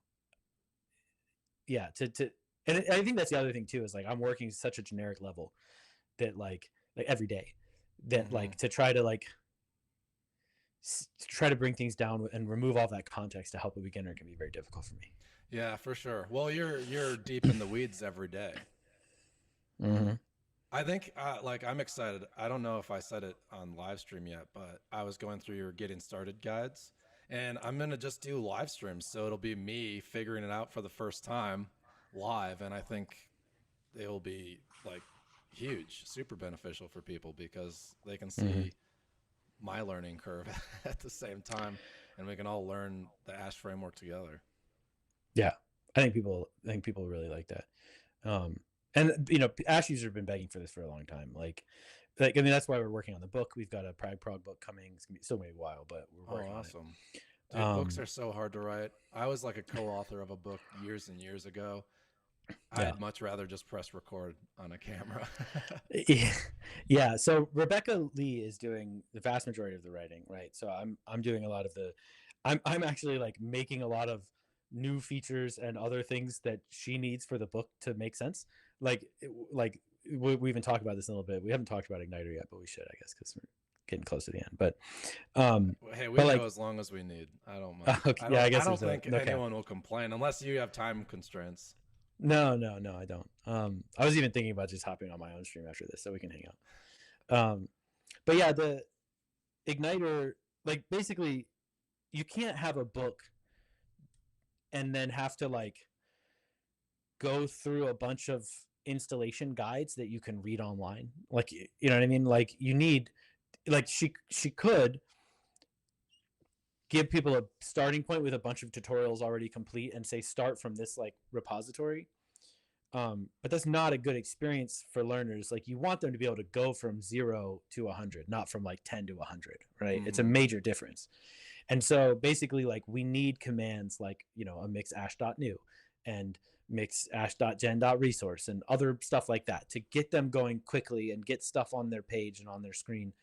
yeah, and I think that's the other thing too, is like, I'm working such a generic level that like every day, that Mm-hmm. like to try to like try to bring things down and remove all that context to help a beginner can be very difficult for me. Yeah, for sure. Well, you're deep in the weeds every day. Mm-hmm. I think like I'm excited. I don't know if I said it on live stream yet, but I was going through your getting started guides, and I'm gonna just do live streams. So it'll be me figuring it out for the first time live, and I think it will be like huge, super beneficial for people because they can Mm-hmm. see my learning curve at the same time, and we can all learn the Ash framework together. Yeah, I think people really like that. Um, and Ash users have been begging for this for a long time. Like I mean, that's why we're working on the book. We've got a Prog book coming. It's gonna be still maybe a while, but we're Oh, working on it. awesome. Dude, books Um, are so hard to write. I was like a co-author of a book years and years ago. yeah, I'd much rather just press record on a camera. yeah, yeah. So Rebecca Lee is doing the vast majority of the writing, right? So I'm doing a lot of the, I'm actually like making a lot of new features and other things that she needs for the book to make sense. Like we even talked about this a little bit. We haven't talked about Igniter yet, but we should, I guess, because we're getting close to the end. Um, Hey, we but can go like, as long as we need. I don't mind. okay, yeah, I I guess don't there's a think okay. anyone will complain unless you have time constraints. No, I don't. I was even thinking about just hopping on my own stream after this so we can hang out. But yeah, the Igniter, like, basically, you can't have a book and then have to like go through a bunch of installation guides that you can read online. Like, you know what I mean? Like, you need, like, she could give people a starting point with a bunch of tutorials already complete and say start from this like repository. But that's not a good experience for learners. Like, you want them to be able to go from 0 to 100, not from like 10 to 100, right? It's a Mm-hmm. major difference. And so basically, like, we need commands like, a mix ash.new and mix ash.gen.resource and other stuff like that to get them going quickly and get stuff on their page and on their screen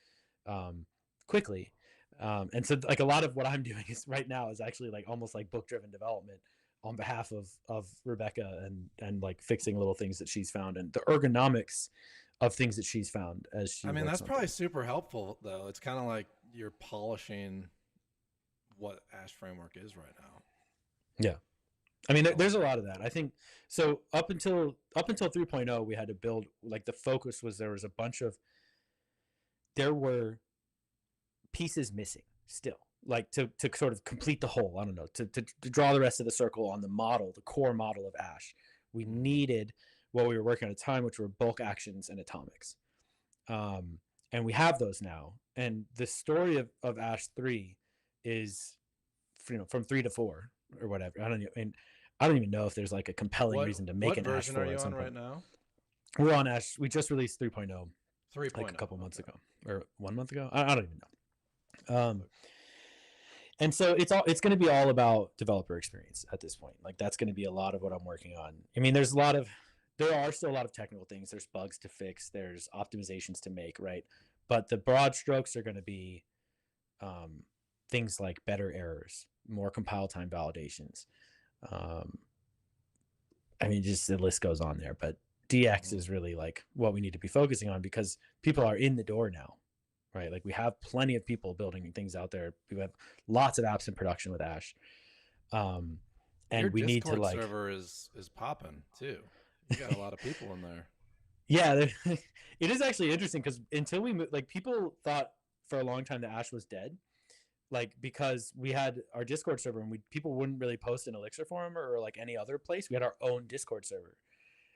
quickly. And so, like, a lot of what I'm doing is right now is actually like almost like book driven development on behalf of Rebecca, and like fixing little things that she's found and the ergonomics of things that she's found as she I mean, works that's on probably things. super helpful though. It's kind of like you're polishing what Ash framework is right now. Yeah. I mean, I there's like a it. lot of that. I think so. Up until 3.0, we had to build, like, the focus was there were pieces missing still, like, to sort of complete the whole. I don't know, to draw the rest of the circle on the core model of Ash. We Mm-hmm. needed what we were working on at the time, which were bulk actions and atomics. And we have those now. And the story of Ash 3 is, from 3 to 4 or whatever. I don't even know if there's like a compelling reason to make What an Ash version are 4 you at on some right point. now? We're on Ash. We just released 3.0 like a 3.0. couple months Okay. ago, or 1 month ago. I don't even know. And so it's going to be all about developer experience at this point. Like, that's going to be a lot of what I'm working on. I mean, there are still a lot of technical things. There's bugs to fix. There's optimizations to make, right? But the broad strokes are going to be um, things like better errors, more compile time validations. Um, I mean, just the list goes on there. But DX Mm-hmm. is really like what we need to be focusing on, because people are in the door now. right? Like we have plenty of people building things out there. We have lots of apps in production with Ash. And Your we need to Discord like, server is popping too. You got a lot of people in there. yeah, it is actually interesting because until we like people thought for a long time that Ash was dead, like because we had our Discord server and people wouldn't really post in Elixir forum or like any other place. We had our own Discord server,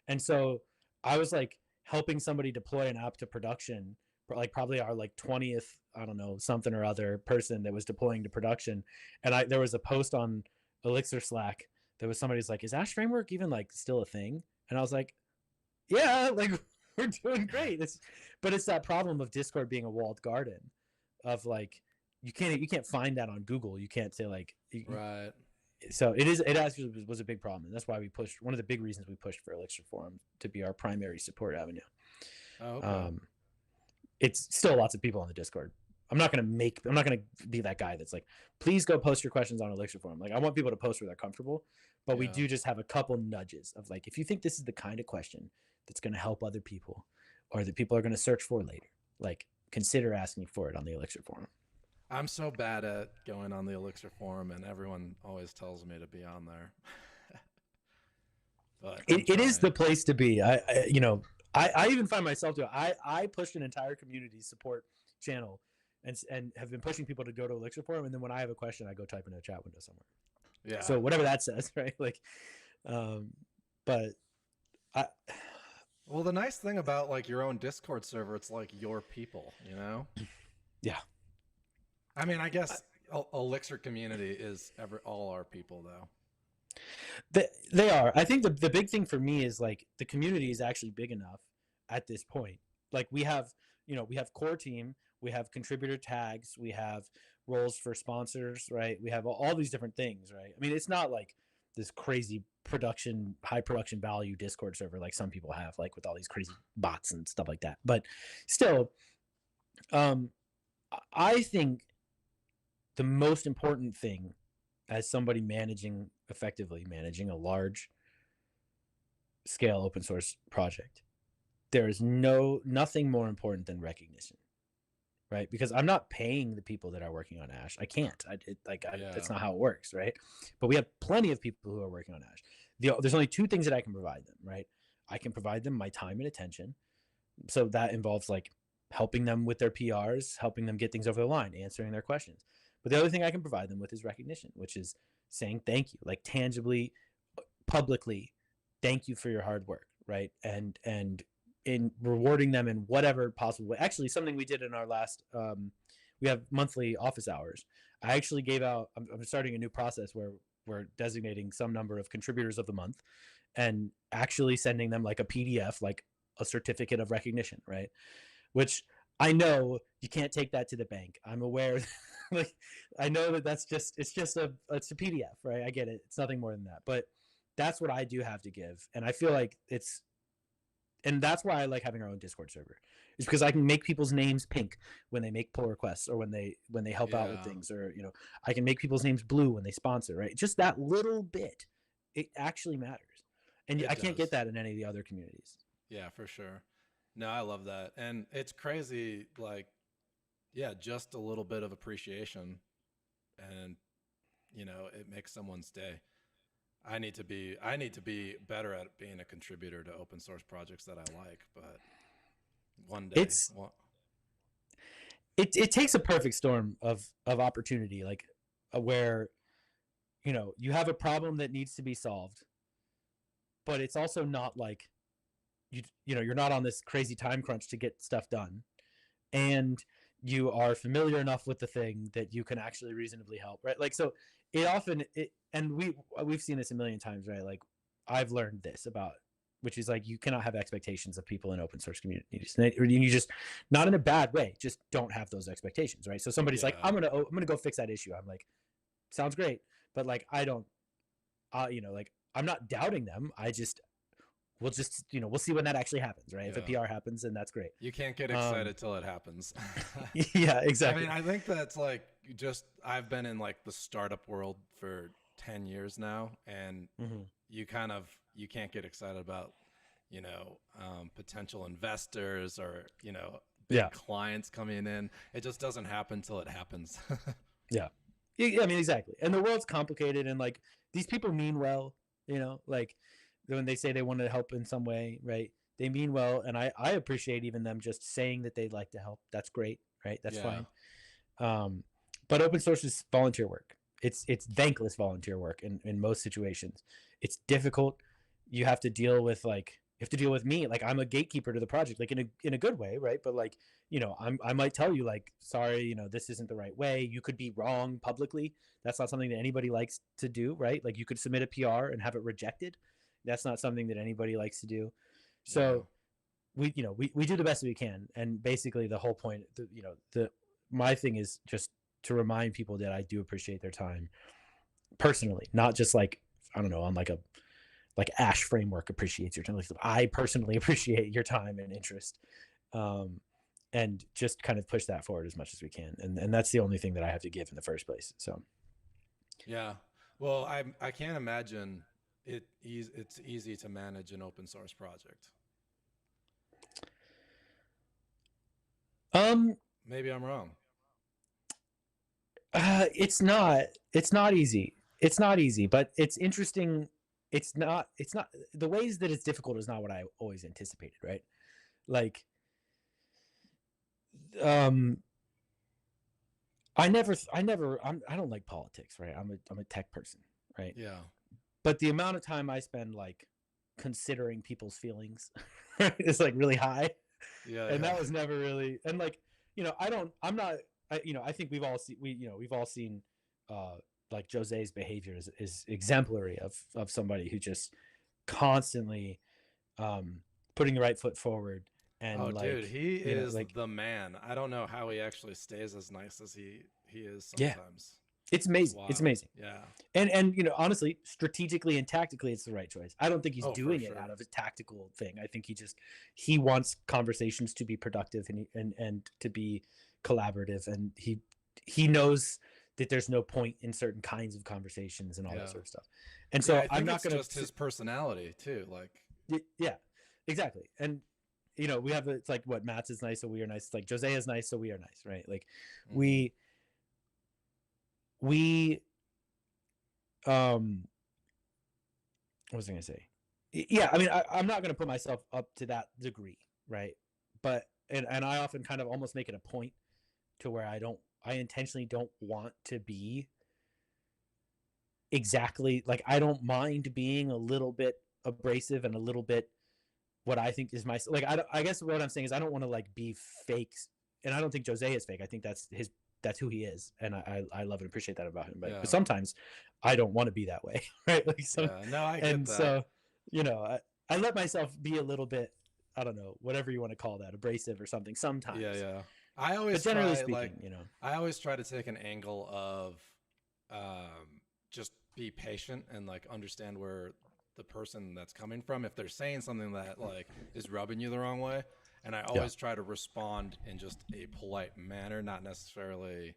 and so I was like helping somebody deploy an app to production, like probably our like 20th, I don't know, something or other person that was deploying to production, and there was a post on Elixir Slack. There was somebody's like, "Is Ash Framework even like still a thing?" And I was like, yeah, like we're doing great. But it's that problem of Discord being a walled garden, of like you can't find that on Google. You can't say like Right. So it actually was a big problem, and that's why we pushed, one of the big reasons we pushed for Elixir Forum to be our primary support avenue. Oh, okay. It's still lots of people on the Discord. I'm not gonna be that guy that's like, please go post your questions on Elixir Forum. Like I want people to post where they're comfortable, but we do just have a couple nudges of like, if you think this is the kind of question that's going to help other people or that people are going to search for later, like consider asking for it on the Elixir Forum. I'm so bad at going on the Elixir forum, and everyone always tells me to be on there. But it is the place to be. I even find myself doing. I pushed an entire community support channel, and have been pushing people to go to Elixir forum, and then when I have a question, I go type in a chat window somewhere. Yeah. So whatever that says, right? Like, but well, the nice thing about like your own Discord server, it's like your people, you know? Yeah. I mean, I guess Elixir community is all our people, though. They are. I think the big thing for me is like the community is actually big enough at this point. Like we have core team, we have contributor tags, we have roles for sponsors, right? We have all these different things, right? I mean, it's not like this crazy high production value Discord server like some people have, like with all these crazy bots and stuff like that. But still, I think the most important thing as somebody effectively managing a large scale open source project, there is nothing more important than recognition, right? Because I'm not paying the people that are working on Ash. I can't. That's not how it works, right? But we have plenty of people who are working on Ash. There's only two things that I can provide them, right? I can provide them my time and attention. So that involves like helping them with their PRs, helping them get things over the line, answering their questions. But the other thing I can provide them with is recognition, which is saying thank you, like tangibly, publicly, thank you for your hard work, right? And in rewarding them in whatever possible way. Actually, something we did in our last, we have monthly office hours. I actually gave out, I'm starting a new process where we're designating some number of contributors of the month and actually sending them like a PDF, like a certificate of recognition, right? Which I know you can't take that to the bank. I'm aware, like I know it's a PDF, right? I get it. It's nothing more than that, but that's what I do have to give, and I feel like and that's why I like having our own Discord server, is because I can make people's names pink when they make pull requests or when they help out with things, or I can make people's names blue when they sponsor, right? Just that little bit, it actually matters, and I can't get that in any of the other communities. Yeah, for sure. No, I love that. And it's crazy, like, yeah, just a little bit of appreciation and, it makes someone's day. I need to be better at being a contributor to open source projects that I like, but one day. It takes a perfect storm of opportunity, like where, you have a problem that needs to be solved, but it's also not like, you're not on this crazy time crunch to get stuff done, and you are familiar enough with the thing that you can actually reasonably help, right? Like, so and we've seen this a million times, right? Like I've learned this about, which is like, you cannot have expectations of people in open source communities, and you just, not in a bad way, just don't have those expectations, right? So somebody's like, I'm gonna go fix that issue. I'm like, sounds great, but like I don't, like I'm not doubting them. We'll just, we'll see when that actually happens, right? If a PR happens, then that's great. You can't get excited till it happens. Yeah, exactly. I mean, I think that's like, I've been in like the startup world for 10 years now, and you can't get excited about, potential investors or, big clients coming in. It just doesn't happen till it happens. Yeah. I mean, exactly. And the world's complicated, and like these people mean well, like when they say they want to help in some way, right? They mean well, and I appreciate even them just saying that they'd like to help. That's great, right? That's fine. But open source is volunteer work. It's thankless volunteer work in most situations. It's difficult. You have to deal with me. Like, I'm a gatekeeper to the project, like in a good way, right? But like, I might tell you, like, sorry, this isn't the right way. You could be wrong publicly. That's not something that anybody likes to do, right? Like, you could submit a PR and have it rejected. That's not something that anybody likes to do. So we do the best we can. And basically the whole point, my thing is just to remind people that I do appreciate their time personally, not just like, I don't know, on like Ash Framework appreciates your time. I personally appreciate your time and interest, and just kind of push that forward as much as we can. And that's the only thing that I have to give in the first place. So, yeah, well, I can't imagine it's easy to manage an open source project. Maybe I'm wrong. It's not easy. It's not easy, but it's interesting. It's not the ways that it's difficult is not what I always anticipated, right? Like, I don't like politics, right? I'm a tech person, right? Yeah. But the amount of time I spend like considering people's feelings is like really high. Yeah. And that was never really, and like, I think we've all seen like Jose's behavior is exemplary of somebody who just constantly putting the right foot forward. And dude, he is like the man. I don't know how he actually stays as nice as he is sometimes. Yeah. It's amazing. Wow. It's amazing. Yeah. And honestly, strategically and tactically, it's the right choice. I don't think he's doing it out of a tactical thing. I think he wants conversations to be productive and to be collaborative, and he knows that there's no point in certain kinds of conversations and all that sort of stuff. And so I'm not going to just his personality too. Like, yeah, exactly. And we have, it's like, what, Matt's is nice, so we are nice. It's like Jose is nice, so we are nice, right? Like, we what was I going to say? Yeah, I mean, I'm not going to put myself up to that degree, right? But and I often kind of almost make it a point to where I intentionally don't want to be exactly like, I don't mind being a little bit abrasive and a little bit what I think is like, I guess what I'm saying is I don't want to like be fake, and I don't think Jose is fake. I think that's who he is, and I love and appreciate that about him. But sometimes I don't want to be that way, right? Like, no, I get and that. So I let myself be a little bit, I don't know, whatever you want to call that, abrasive or something sometimes. Yeah. I always generally speaking, I always try to take an angle of just be patient and like understand where the person that's coming from, if they're saying something that like is rubbing you the wrong way. And I always try to respond in just a polite manner, not necessarily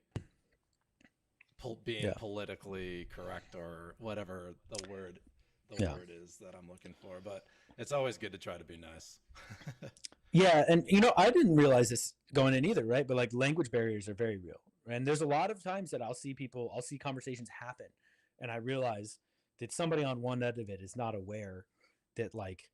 being politically correct or whatever the word is that I'm looking for. But it's always good to try to be nice. Yeah, and I didn't realize this going in either, right? But like, language barriers are very real. And there's a lot of times that I'll see conversations happen, and I realize that somebody on one end of it is not aware that like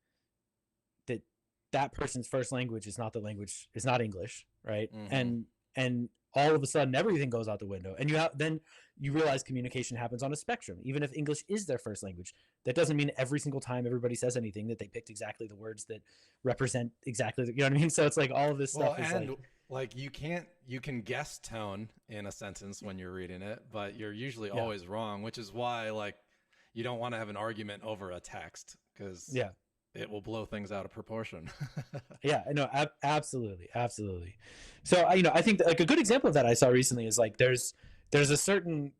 that person's first language is not English, right? Mm-hmm. And all of a sudden everything goes out the window, and then you realize communication happens on a spectrum. Even if English is their first language, that doesn't mean every single time everybody says anything that they picked exactly the words that represent exactly you know what I mean? So it's like all of this stuff is like you can guess tone in a sentence when you're reading it, but you're usually always wrong, which is why like you don't want to have an argument over a text, because it will blow things out of proportion. Yeah, no, absolutely. So, I think that, like, a good example of that I saw recently is like, there's a certain,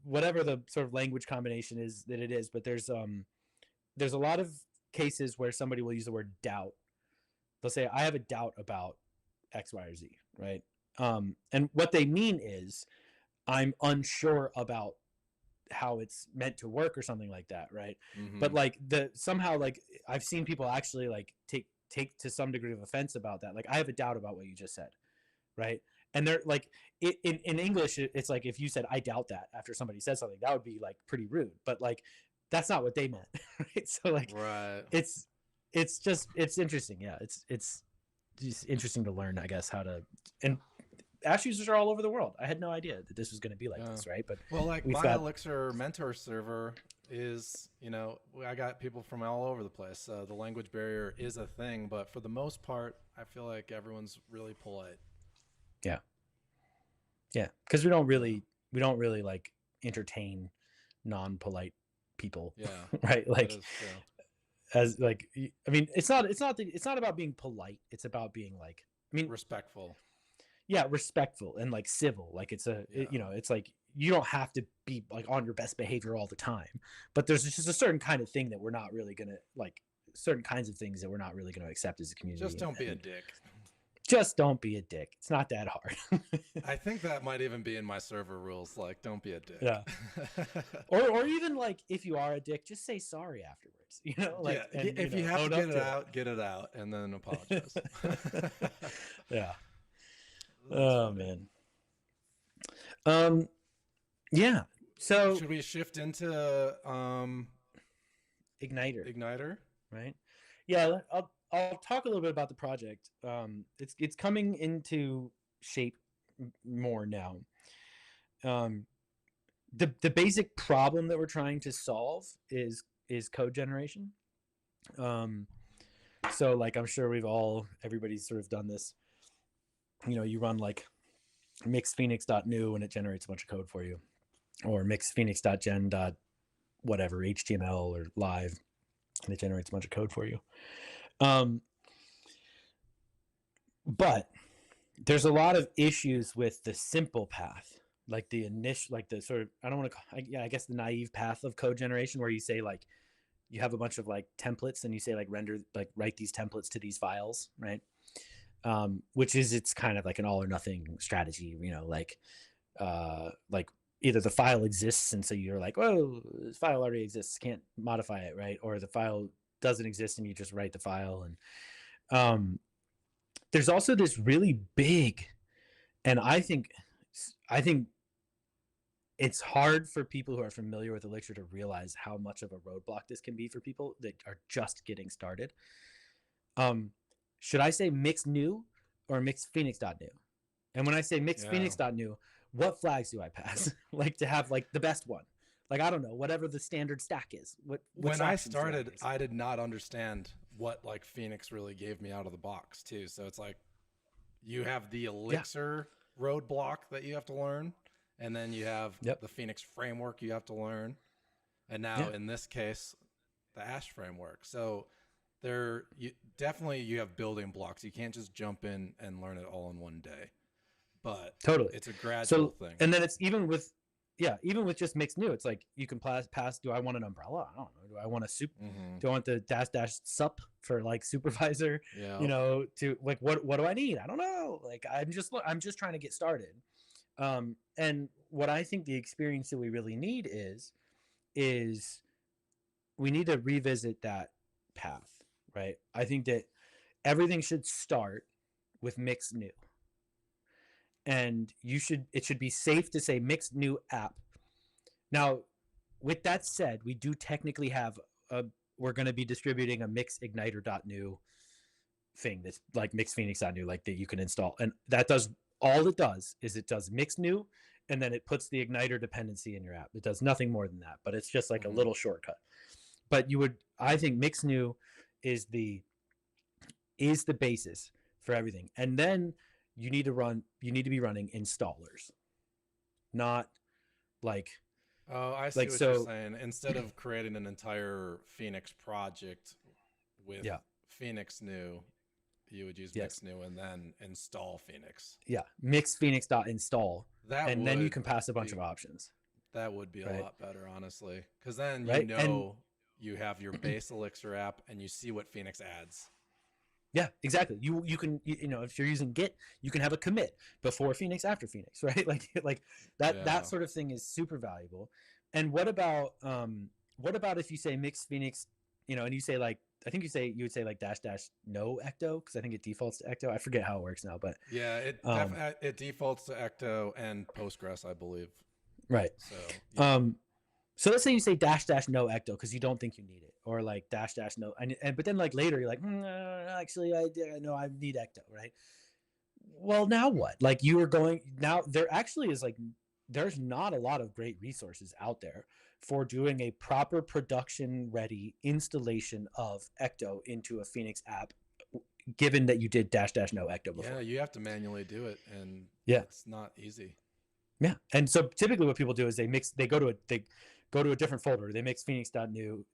whatever the sort of language combination is that it is, but there's a lot of cases where somebody will use the word doubt. They'll say, I have a doubt about X, Y, or Z, right? And what they mean is, I'm unsure about how it's meant to work or something like that, right? Mm-hmm. But like somehow like I've seen people actually like take take to some degree of offense about that. Like, I have a doubt about what you just said, right? And they're like, in English, it's like if you said I doubt that after somebody said something, that would be like pretty rude. But like, that's not what they meant, right? So like, Right. it's interesting. Yeah, it's just interesting to learn, I guess, how to. And Ash users are all over the world. I had no idea that this was going to be like this, right? But well, like my Elixir Mentor server is, I got people from all over the place. The language barrier is a thing, but for the most part, I feel like everyone's really polite. Yeah, because we don't really like entertain non-polite people. Yeah, right. Like, as like, I mean, it's not about being polite. It's about being like, I mean, respectful. Yeah, respectful and like civil. Like it's it's like you don't have to be like on your best behavior all the time, but there's just a certain kind of thing that we're not really gonna like. Certain kinds of things that we're not really going to accept as a community. Just don't be a dick. Just don't be a dick. It's not that hard. I think that might even be in my server rules. Like, don't be a dick. Yeah. or even like, if you are a dick, just say sorry afterwards. Like, yeah. And, if you have to get it out, and then apologize. Yeah. Oh man. Yeah. So should we shift into Igniter? Right. Yeah. I'll talk a little bit about the project. It's coming into shape more now. The basic problem that we're trying to solve is code generation. So like, I'm sure everybody's sort of done this. You run like mixphoenix.new and it generates a bunch of code for you, or mixphoenix.gen. Whatever, HTML or live, and it generates a bunch of code for you. But there's a lot of issues with the simple path, like the initial, like the sort of, I guess the naive path of code generation, where you say like, you have a bunch of like templates and you say like write these templates to these files, right? Which is, it's kind of like an all or nothing strategy, like either the file exists and so you're like, oh, this file already exists, can't modify it, right? Or the file doesn't exist and you just write the file. And there's also this really big, and I think it's hard for people who are familiar with Elixir to realize how much of a roadblock this can be for people that are just getting started. Should I say mix new or mix phoenix.new? And when I say mix phoenix.new, what flags do I pass? Like, to have like the best one? Like, I don't know, whatever the standard stack is. When I started, I did not understand what like Phoenix really gave me out of the box too. So it's like, you have the Elixir roadblock that you have to learn, and then you have the Phoenix framework you have to learn, and now in this case, the Ash framework. So you have building blocks. You can't just jump in and learn it all in one day. But totally, it's a gradual thing. And then it's even with just mixed new, it's like you can pass. Do I want an umbrella? I don't know. Do I want a soup? Mm-hmm. Do I want the -- sup for like supervisor? Yeah. To like, what do I need? I don't know. Like, I'm just trying to get started. And what I think the experience that we really need is we need to revisit that path, right? I think that everything should start with mixed new. And it should be safe to say mixed new app. Now, with that said, we do technically have we're going to be distributing a mix_igniter.new thing that's like mixphoenix.new, like that you can install. And that does, all it does is it does mix new, and then it puts the Igniter dependency in your app. It does nothing more than that, but it's just like a little shortcut. But I think mix new is the basis for everything. And then you need to be running installers, not like. Oh, I see what you're saying. Instead of creating an entire Phoenix project with Phoenix new, you would use mix new and then install Phoenix. Yeah, mix phoenix.install, and then you can pass a bunch of options. That would be a lot better, honestly, because then you have your base Elixir app and you see what Phoenix adds. Yeah, exactly. You can if you're using Git, you can have a commit before Phoenix, after Phoenix, right? Like that sort of thing is super valuable. And what about if you say mix Phoenix, and you say like I think you would say like dash no ecto, because I think it defaults to ecto. I forget how it works now, but Yeah, it defaults to ecto and Postgres, I believe. right. So yeah. So let's say you say dash no ecto because you don't think you need it, or like dash no, and but then like later you're like, actually I know I need ecto, right? Well, now what? Like you are going now. There actually is like there's not a lot of great resources out there for doing a proper production ready installation of ecto into a Phoenix app, given that you did dash no ecto before. Yeah, you have to manually do it, and Yeah, it's not easy. yeah. And so typically what people do is they go to a different folder. They mix phoenix.new,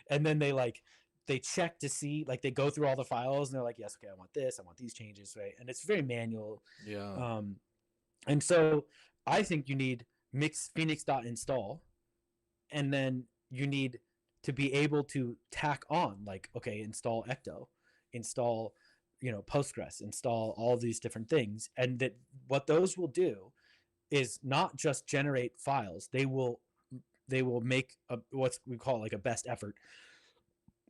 and then they check to see, like they go through all the files and they're like, yes, okay, I want this, I want these changes, right? And it's very manual. Yeah. And so I think you need mix phoenix.install, and then you need to be able to tack on like, okay, install ecto, install, Postgres, install all these different things. And that what those will do is not just generate files. They will make what we call like a best effort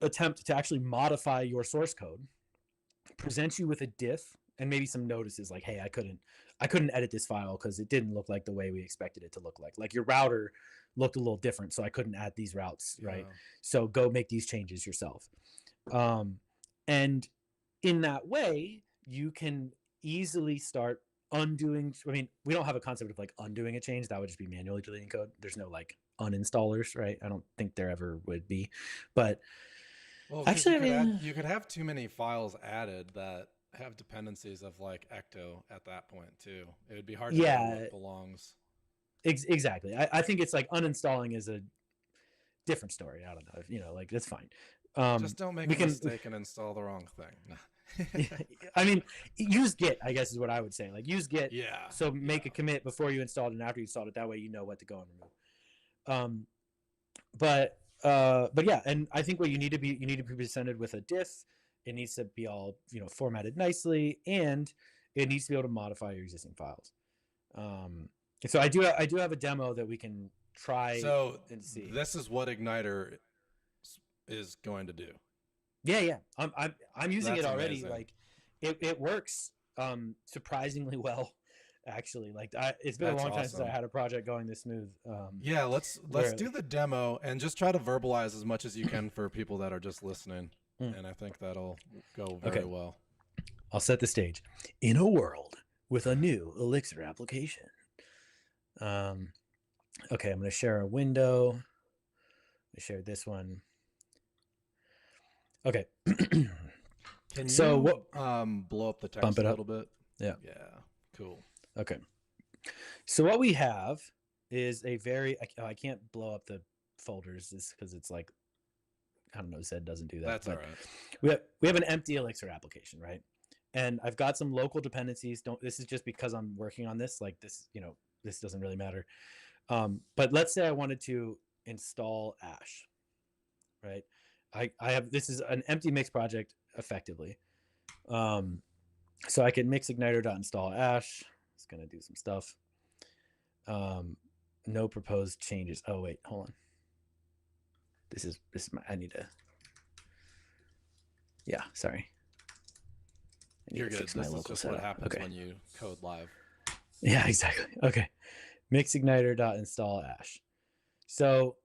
attempt to actually modify your source code, present you with a diff and maybe some notices like, hey, I couldn't edit this file because it didn't look like the way we expected it to look like your router looked a little different, so I couldn't add these routes, right? So go make these changes yourself. And in that way you can easily start undoing. I mean, we don't have a concept of like undoing a change. That would just be manually deleting code. There's no like uninstallers, right? I don't think there ever would be. But well, actually, you could have too many files added that have dependencies of like ecto at that point too. It would be hard to know what belongs. Exactly. I think it's like uninstalling is a different story. I don't know, like that's fine. Just don't make a mistake and install the wrong thing. I mean, use Git, I guess is what I would say. Like use Git. Yeah. So make a commit before you install it and after you installed it. That way you know what to go and remove. But yeah, and I think what you need to be presented with a diff. It needs to be all formatted nicely, and it needs to be able to modify your existing files. So I do have a demo that we can try and see. This is what Igniter is going to do. Yeah. I'm using it already. Amazing. Like it works surprisingly well, actually. Like it's been a long time since I had a project going this smooth. Yeah, let's do the demo and just try to verbalize as much as you can for people that are just listening. And I think that'll go very well. I'll set the stage. In a world with a new Elixir application. Okay, I'm going to share a window. I shared this one. Okay. Can you blow up the text a little bit? Yeah. Yeah. Cool. Okay. So what we have is a very, I can't blow up the folders because it's like, I don't know, Zed doesn't do that. That's all right. We have an empty Elixir application, right? And I've got some local dependencies. This is just because I'm working on this. Like this, this doesn't really matter. But let's say I wanted to install Ash, right? I have, this is an empty mix project effectively. So I can mix igniter.install Ash. It's going to do some stuff. No proposed changes. Oh, wait, hold on. This is I need to. Yeah, sorry. You're good. This is just what happens when you code live. Yeah, exactly. Okay. Mix-igniter.install Ash. So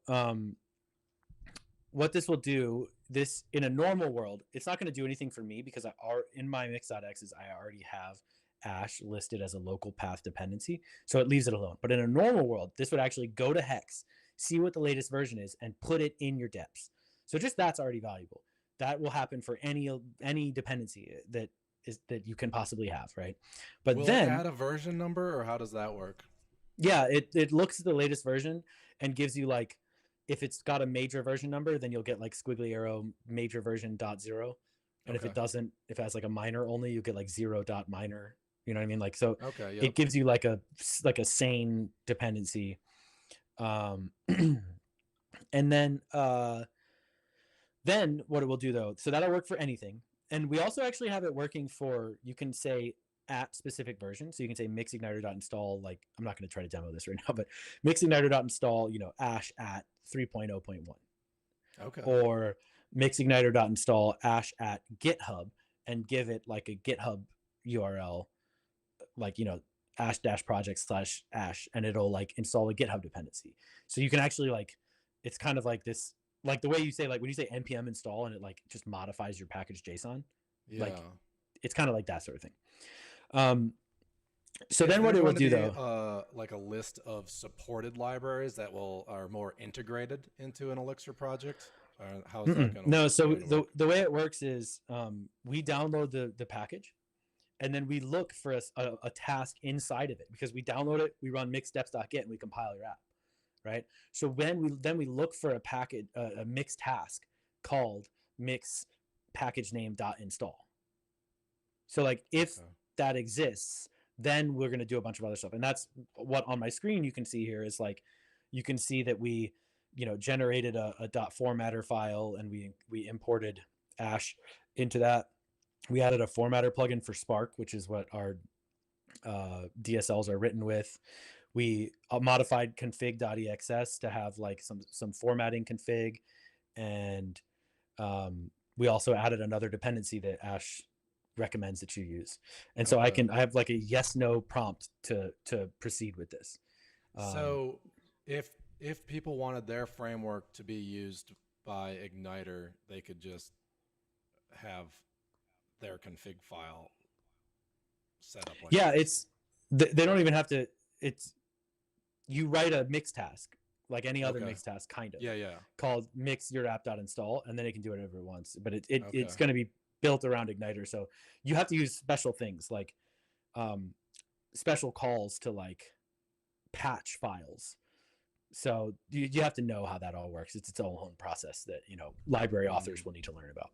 what this will do, this in a normal world, it's not going to do anything for me because in my mix.x's, I already have Ash listed as a local path dependency. So it leaves it alone. But in a normal world, this would actually go to Hex, see what the latest version is, and put it in your deps. So just that's already valuable. That will happen for any dependency that you can possibly have, right? But will then it add a version number, or how does that work? Yeah, it looks at the latest version and gives you like, if it's got a major version number, then you'll get like squiggly arrow major version .0. And if it doesn't, if it has like a minor only, you get like 0.minor. You know what I mean? Like, so it gives you like a sane dependency. And then what it will do though, so that'll work for anything. And we also actually have it working for, you can say at specific version. So you can say mix-igniter.install, like, I'm not going to try to demo this right now, but mix-igniter.install, Ash at 3.0.1. Okay. or mixigniter.install ash at GitHub and give it like a GitHub URL, like, ash dash project slash ash, and it'll like install a GitHub dependency. So you can actually like, it's kind of like this, like the way you say, like when you say npm install and it like just modifies your package JSON, like Yeah. it's kind of like that sort of thing. So Is then there what it will going to do be though, like a list of supported libraries that are more integrated into an Elixir project? Or how is that no. So going to work? the way it works is we download the package, and then we look for a task inside of it, because we download it, we run mixsteps.get, and we compile your app, right? So then we look for a package, a mix task called mix package name.install. So like if that exists, then we're going to do a bunch of other stuff. And that's what on my screen you can see here is like, you can see that we, generated a .formatter file, and we imported ash into that. We added a formatter plugin for Spark, which is what our DSLs are written with. We modified config.exs to have like some formatting config, and we also added another dependency that Ash recommends that you use. And so I have like a yes no prompt to proceed with this. So if people wanted their framework to be used by Igniter, they could just have their config file set up like this. They don't even have to. It's, you write a mix task like any other mix task, kind of. Called mix your app.install, and then it can do whatever it wants. But it's going to be built around Igniter, so you have to use special things like special calls to like patch files. So you have to know how that all works. It's its own process that library authors will need to learn about.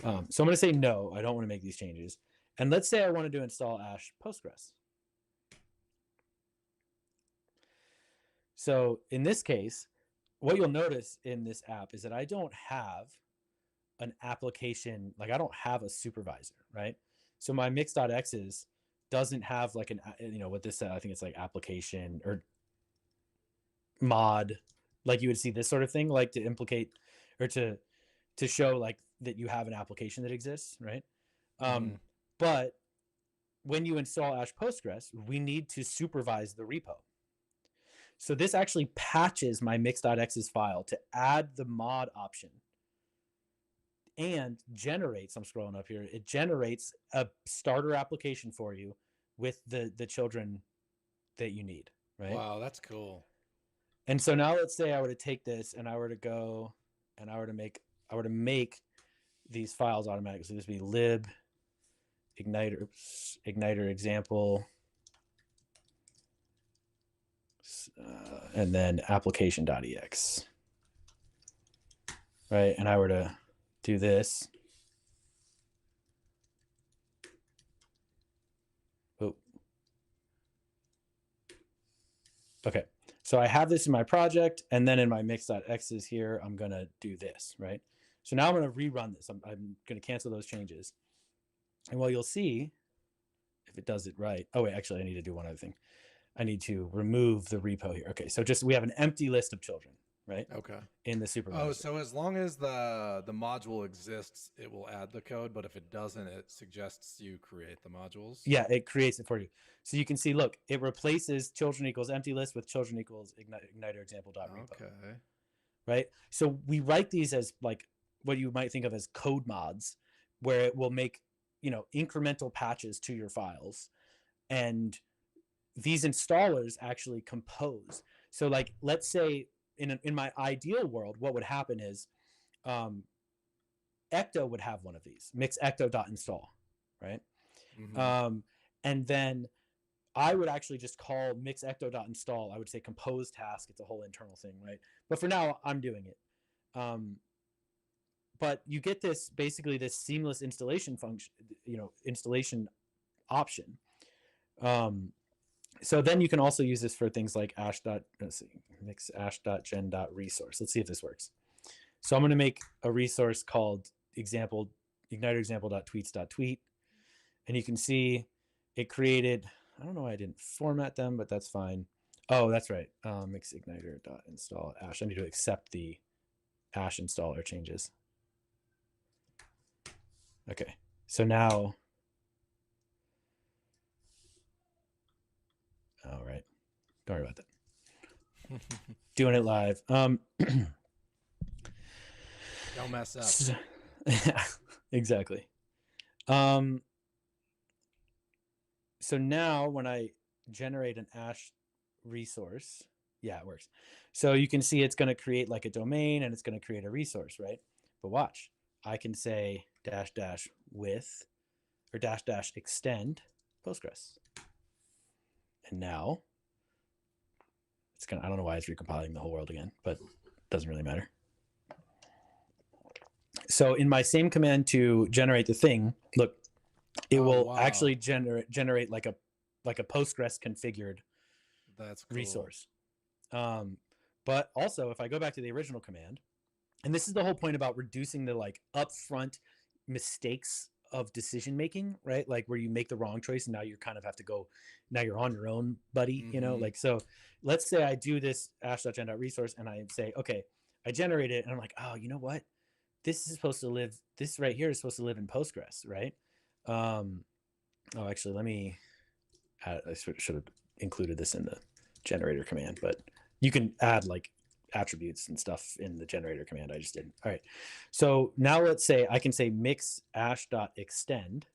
So I'm going to say no, I don't want to make these changes. And let's say I wanted to install Ash Postgres. So in this case, what you'll notice in this app is that I don't have an application, like I don't have a supervisor, right? So my mix.x's doesn't have like what this said, I think it's like application or mod, like you would see this sort of thing, like to implicate or to show like that you have an application that exists, right? But when you install Ash Postgres, we need to supervise the repo. So this actually patches my mix.x's file to add the mod option and generates, I'm scrolling up here, it generates a starter application for you with the children that you need, right? Wow, that's cool. And so now let's say I were to take this and I were to go and I were to make these files automatically. So this would be lib igniter example, and then application.ex, right? And I were to do this. Oh. Okay. So I have this in my project, and then in my mix.x's here, I'm going to do this, right? So now I'm going to rerun this. I'm going to cancel those changes. And what you'll see, if it does it right, oh wait, actually I need to do one other thing. I need to remove the repo here. Okay, so just we have an empty list of children, right? Okay. In the supervisor. Oh, so as long as the module exists, it will add the code, but if it doesn't, it suggests you create the modules? Yeah, it creates it for you. So you can see, look, it replaces children equals empty list with children equals igniter example.repo. Okay. Right? So we write these as like what you might think of as code mods, where it will make, incremental patches to your files. And these installers actually compose. So like, let's say in my ideal world, what would happen is Ecto would have one of these, mix ecto.install, right? And then I would actually just call mix ecto.install. I would say compose task. It's a whole internal thing, right? But for now, I'm doing it. But you get this, basically this seamless installation function, installation option. So then you can also use this for things like mix ash.gen.resource. Let's see if this works. So I'm going to make a resource called igniter example.tweets.tweet. And you can see it created, I don't know why I didn't format them, but that's fine. Oh, that's right. Mix igniter.install ash. I need to accept the ash installer changes. Okay, so now, all right, don't worry about that. Doing it live. Don't mess up. Yeah, exactly. So now when I generate an ash resource, yeah, it works. So you can see it's going to create like a domain and it's going to create a resource, right? But watch, I can say dash dash with or dash dash extend Postgres. And now it's going to, I don't know why it's recompiling the whole world again, but it doesn't really matter. So in my same command to generate the thing, look, it will actually generate like a Postgres configured That's cool. resource. But also if I go back to the original command, and this is the whole point about reducing the like upfront mistakes of decision making, right? Like where you make the wrong choice and now you kind of have to go, now you're on your own, buddy. You know, like, so let's say I do this ash.gen.resource and I say, okay, I generate it and I'm like, oh, you know what? This is supposed to live, this right here is supposed to live in Postgres, right? Oh, actually, let me, I should have included this in the generator command, but you can add like attributes and stuff in the generator command. I just didn't. All right. So now let's say I can say mix ash.extend,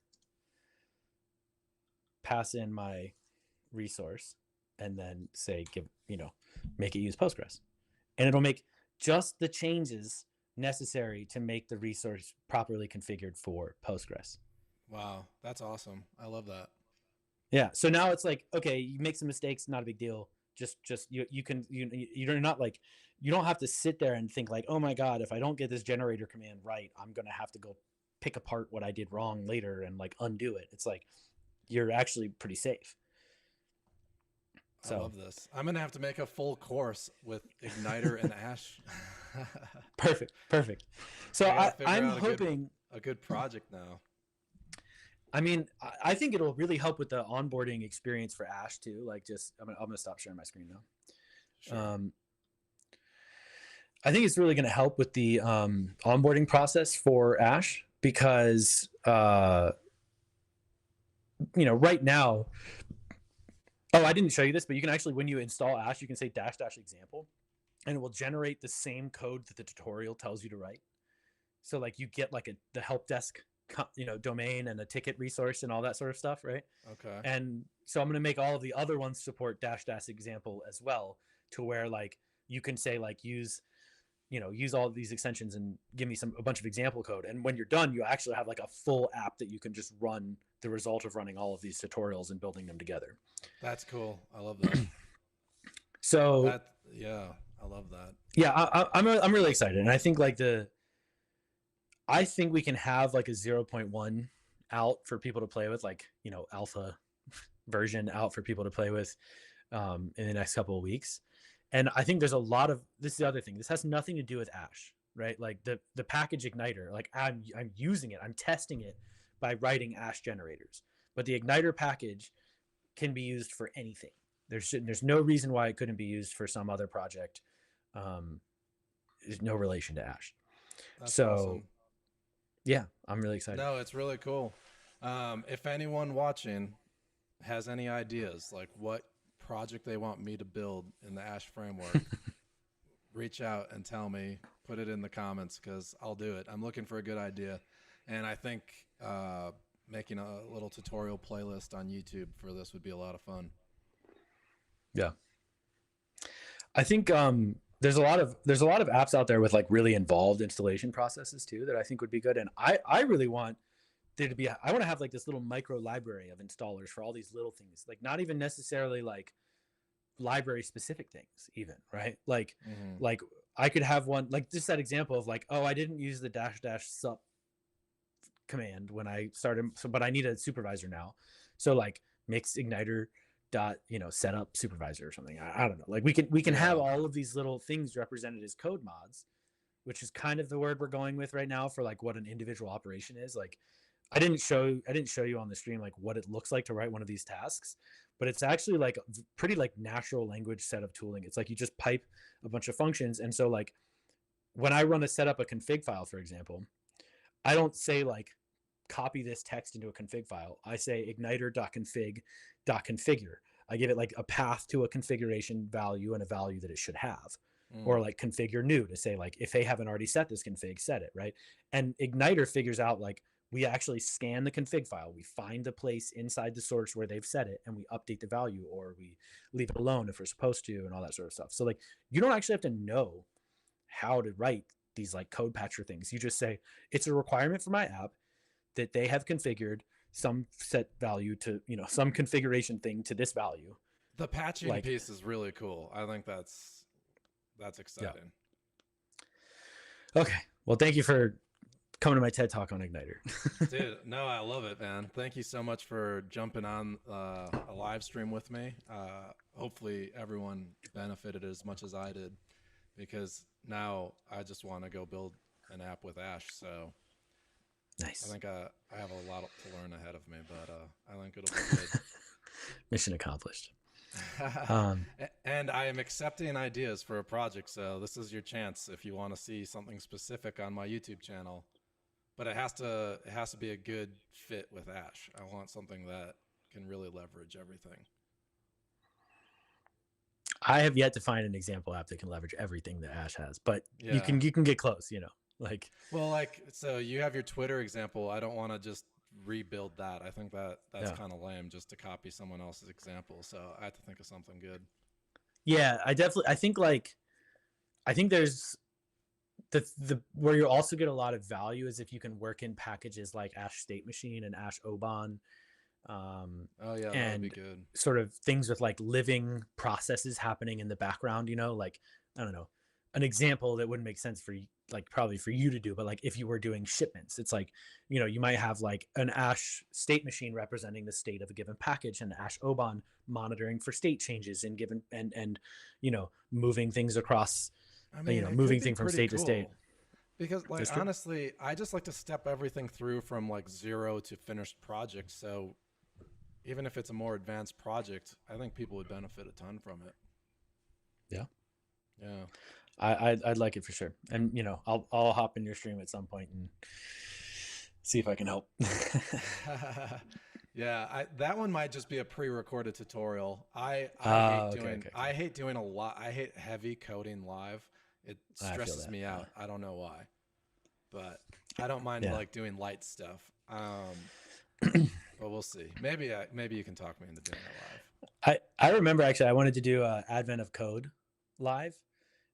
pass in my resource, and then say, make it use Postgres. And it'll make just the changes necessary to make the resource properly configured for Postgres. Wow, that's awesome. I love that. Yeah. So now it's like, okay, you make some mistakes, not a big deal. Just you're not like, you don't have to sit there and think like, oh my God, if I don't get this generator command right, I'm going to have to go pick apart what I did wrong later and like undo it. It's like, you're actually pretty safe. I love this. I'm going to have to make a full course with Igniter and Ash. Perfect. So I'm hoping a good project now. I mean, I think it'll really help with the onboarding experience for Ash too. Like just, I'm going to stop sharing my screen now. Sure. I think it's really going to help with the onboarding process for Ash because, right now, I didn't show you this, but you can actually, when you install Ash, you can say dash dash example and it will generate the same code that the tutorial tells you to write. So like you get like the help desk domain and a ticket resource and all that sort of stuff, right? Okay. And so I'm going to make all of the other ones support dash dash example as well, to where like you can say like use all of these extensions and give me a bunch of example code. And when you're done, you actually have like a full app that you can just run the result of running all of these tutorials and building them together. That's cool. I love that. So I love that. Yeah, I'm really excited, and I think like I think we can have like a 0.1 out for people to play with, like, alpha version out for people to play with in the next couple of weeks. And I think there's a lot of, this is the other thing, this has nothing to do with Ash, right? Like the package Igniter, like I'm using it, I'm testing it by writing Ash generators, but the Igniter package can be used for anything. There's no reason why it couldn't be used for some other project. There's no relation to Ash. That's awesome. Yeah, I'm really excited. No, it's really cool. If anyone watching has any ideas, like what project they want me to build in the Ash framework, reach out and tell me, put it in the comments, because I'll do it. I'm looking for a good idea. And I think making a little tutorial playlist on YouTube for this would be a lot of fun. Yeah. I think there's a lot of apps out there with like really involved installation processes too that I think would be good. And I really want there to be, I want to have like this little micro library of installers for all these little things, like not even necessarily like library specific things even, right? Like, like I could have one, like just that example of like, oh, I didn't use the dash dash sup command when I started, but I need a supervisor now. So like mix Igniter dot set up supervisor or something. I don't know, like we can have all of these little things represented as code mods, which is kind of the word we're going with right now for like what an individual operation is. Like I didn't show you on the stream like what it looks like to write one of these tasks, but it's actually like pretty like natural language set of tooling. It's like you just pipe a bunch of functions, and so like when I run to set up a config file, for example, I don't say like copy this text into a config file. I say igniter.config.configure. I give it like a path to a configuration value and a value that it should have. Or like configure new to say like if they haven't already set this config, set it, right? And Igniter figures out like we actually scan the config file, we find the place inside the source where they've set it, and we update the value, or we leave it alone if we're supposed to, and all that sort of stuff. So like you don't actually have to know how to write these like code patcher things. You just say it's a requirement for my app that they have configured some set value to, you know, some configuration thing to this value. The patching like, piece is really cool. I think that's exciting. Yeah. Okay. Well, thank you for coming to my TED Talk on Igniter. Dude, no, I love it, man. Thank you so much for jumping on a live stream with me. Hopefully everyone benefited as much as I did, because now I just want to go build an app with Ash. So nice. I think I have a lot to learn ahead of me, but I think it'll be good. Mission accomplished. And I am accepting ideas for a project, so this is your chance if you want to see something specific on my YouTube channel. But it has to be a good fit with Ash. I want something that can really leverage everything. I have yet to find an example app that can leverage everything that Ash has, but yeah. you can get close, you know. Like, well, like, so you have your Twitter example. I don't want to just rebuild that. I think that's kind of lame just to copy someone else's example. So I have to think of something good. Yeah, I think there's the where you also get a lot of value is if you can work in packages like Ash State Machine and Ash Oban. Oh yeah, that'd be good. Sort of things with like living processes happening in the background, you know, like, I don't know, an example that wouldn't make sense for like probably for you to do, but like if you were doing shipments, it's like, you know, you might have like an Ash State Machine representing the state of a given package, and Ash Oban monitoring for state changes and given and you know, moving things across, you know, moving things from state to state. Because like honestly, I just like to step everything through from like zero to finished project. So even if it's a more advanced project, I think people would benefit a ton from it. Yeah. Yeah. I'd like it for sure. And, you know, I'll hop in your stream at some point and see if I can help. Yeah. That one might just be a pre-recorded tutorial. I hate doing a lot. I hate heavy coding live. It stresses me out. I don't know why, but I don't mind like doing light stuff. But we'll see. Maybe you can talk me into doing it live. I remember actually I wanted to do Advent of Code live,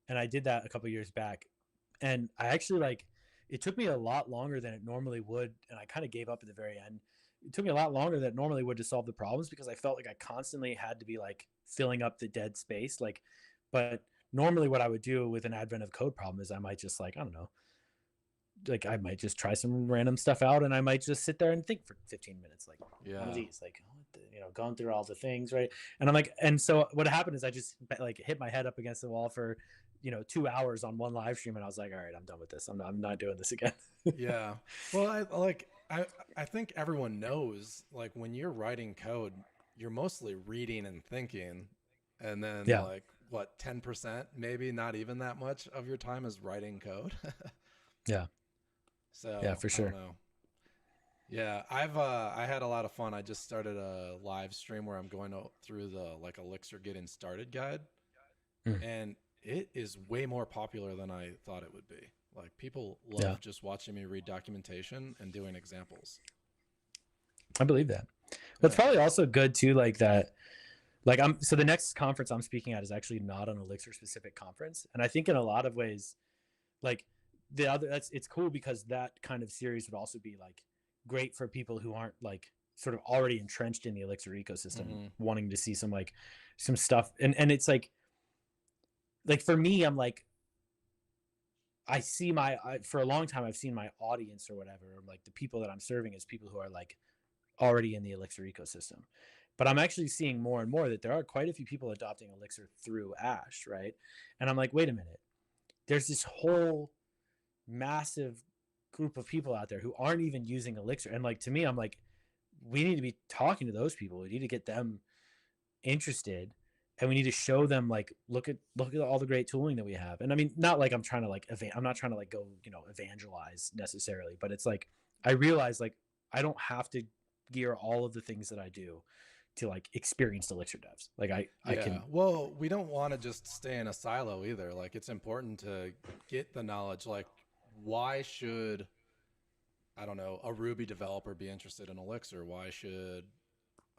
and I did that a couple years back, and I actually like it took me a lot longer than it normally would, and I kind of gave up at the very end. It took me a lot longer than it normally would to solve the problems, because I felt like I constantly had to be like filling up the dead space. Like, but normally what I would do with an Advent of Code problem is I might just like, I don't know, like I might just try some random stuff out, and I might just sit there and think for 15 minutes, like one of these, like, you know, going through all the things, right? And I'm like, and so what happened is I just like hit my head up against the wall for, you know, 2 hours on one live stream, and I was like, all right, I'm done with this. I'm not doing this again. Yeah. Well, I think everyone knows, like, when you're writing code, you're mostly reading and thinking, and then like what, 10%, maybe not even that much of your time is writing code. Yeah. So yeah, for sure. I don't know. Yeah, I had a lot of fun. I just started a live stream where I'm going through the like Elixir getting started guide, and it is way more popular than I thought it would be. Like, people love just watching me read documentation and doing examples. I believe that. But it's probably also good too, like that. Like so the next conference I'm speaking at is actually not an Elixir specific conference, and I think in a lot of ways, like it's cool because that kind of series would also be like great for people who aren't like sort of already entrenched in the Elixir ecosystem, wanting to see some stuff. And it's like for me, I'm like, I see for a long time, I've seen my audience or whatever, like the people that I'm serving as people who are like already in the Elixir ecosystem. But I'm actually seeing more and more that there are quite a few people adopting Elixir through Ash, right? And I'm like, wait a minute, there's this whole massive group of people out there who aren't even using Elixir. And like, to me, I'm like, we need to be talking to those people. We need to get them interested and we need to show them like, look at all the great tooling that we have. And I mean, not like I'm trying to like I'm not trying to like go, evangelize necessarily, but it's like I realize like I don't have to gear all of the things that I do to like experienced Elixir devs. Like I can. Well, we don't want to just stay in a silo either. Like it's important to get the knowledge. Like why should, I don't know, a Ruby developer be interested in Elixir? Why should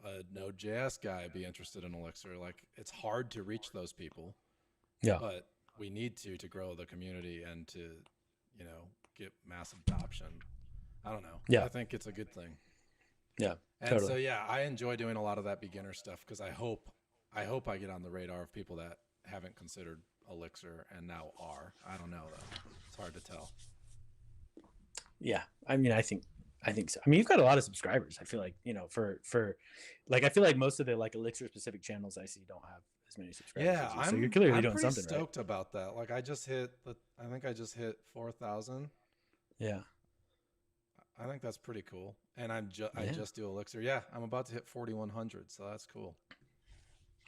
a Node.js guy be interested in Elixir? Like it's hard to reach those people. Yeah. But we need to grow the community and to, get massive adoption. I don't know. Yeah. I think it's a good thing. Yeah. And totally. so, yeah, I enjoy doing a lot of that beginner stuff because I hope I get on the radar of people that haven't considered Elixir and now are. I don't know though. It's hard to tell. Yeah. I mean, I think so. I mean, you've got a lot of subscribers. I feel like, for like, I feel like most of the like Elixir specific channels I see don't have as many subscribers. Yeah. So you're clearly doing pretty something stoked about that. Like I think I just hit 4,000. Yeah. I think that's pretty cool. And I just do Elixir. Yeah. I'm about to hit 4,100. So that's cool.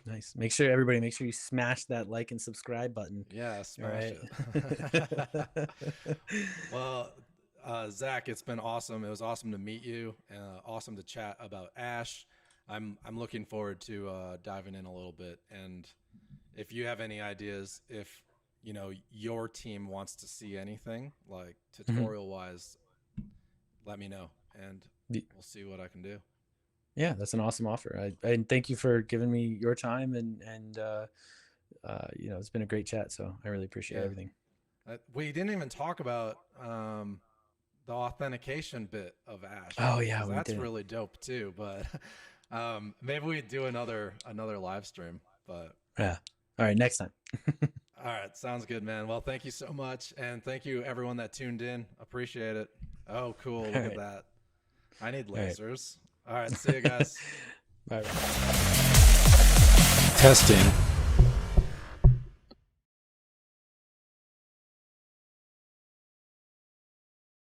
Nice. Make sure you smash that like and subscribe button. Yeah. Smash it. Well, Zach, it's been awesome. It was awesome to meet you. Awesome to chat about Ash. I'm looking forward to diving in a little bit. And if you have any ideas, if your team wants to see anything like tutorial wise, let me know and we'll see what I can do. Yeah, that's an awesome offer. And thank you for giving me your time and it's been a great chat. So I really appreciate everything. We didn't even talk about the authentication bit of Ash. Oh yeah, that's really dope too. But maybe we do another live stream. But yeah, all right, next time. All right, sounds good, man. Well, thank you so much, and thank you everyone that tuned in. Appreciate it. Oh, cool! Look at that. I need lasers. All right, see you guys. Bye. Testing.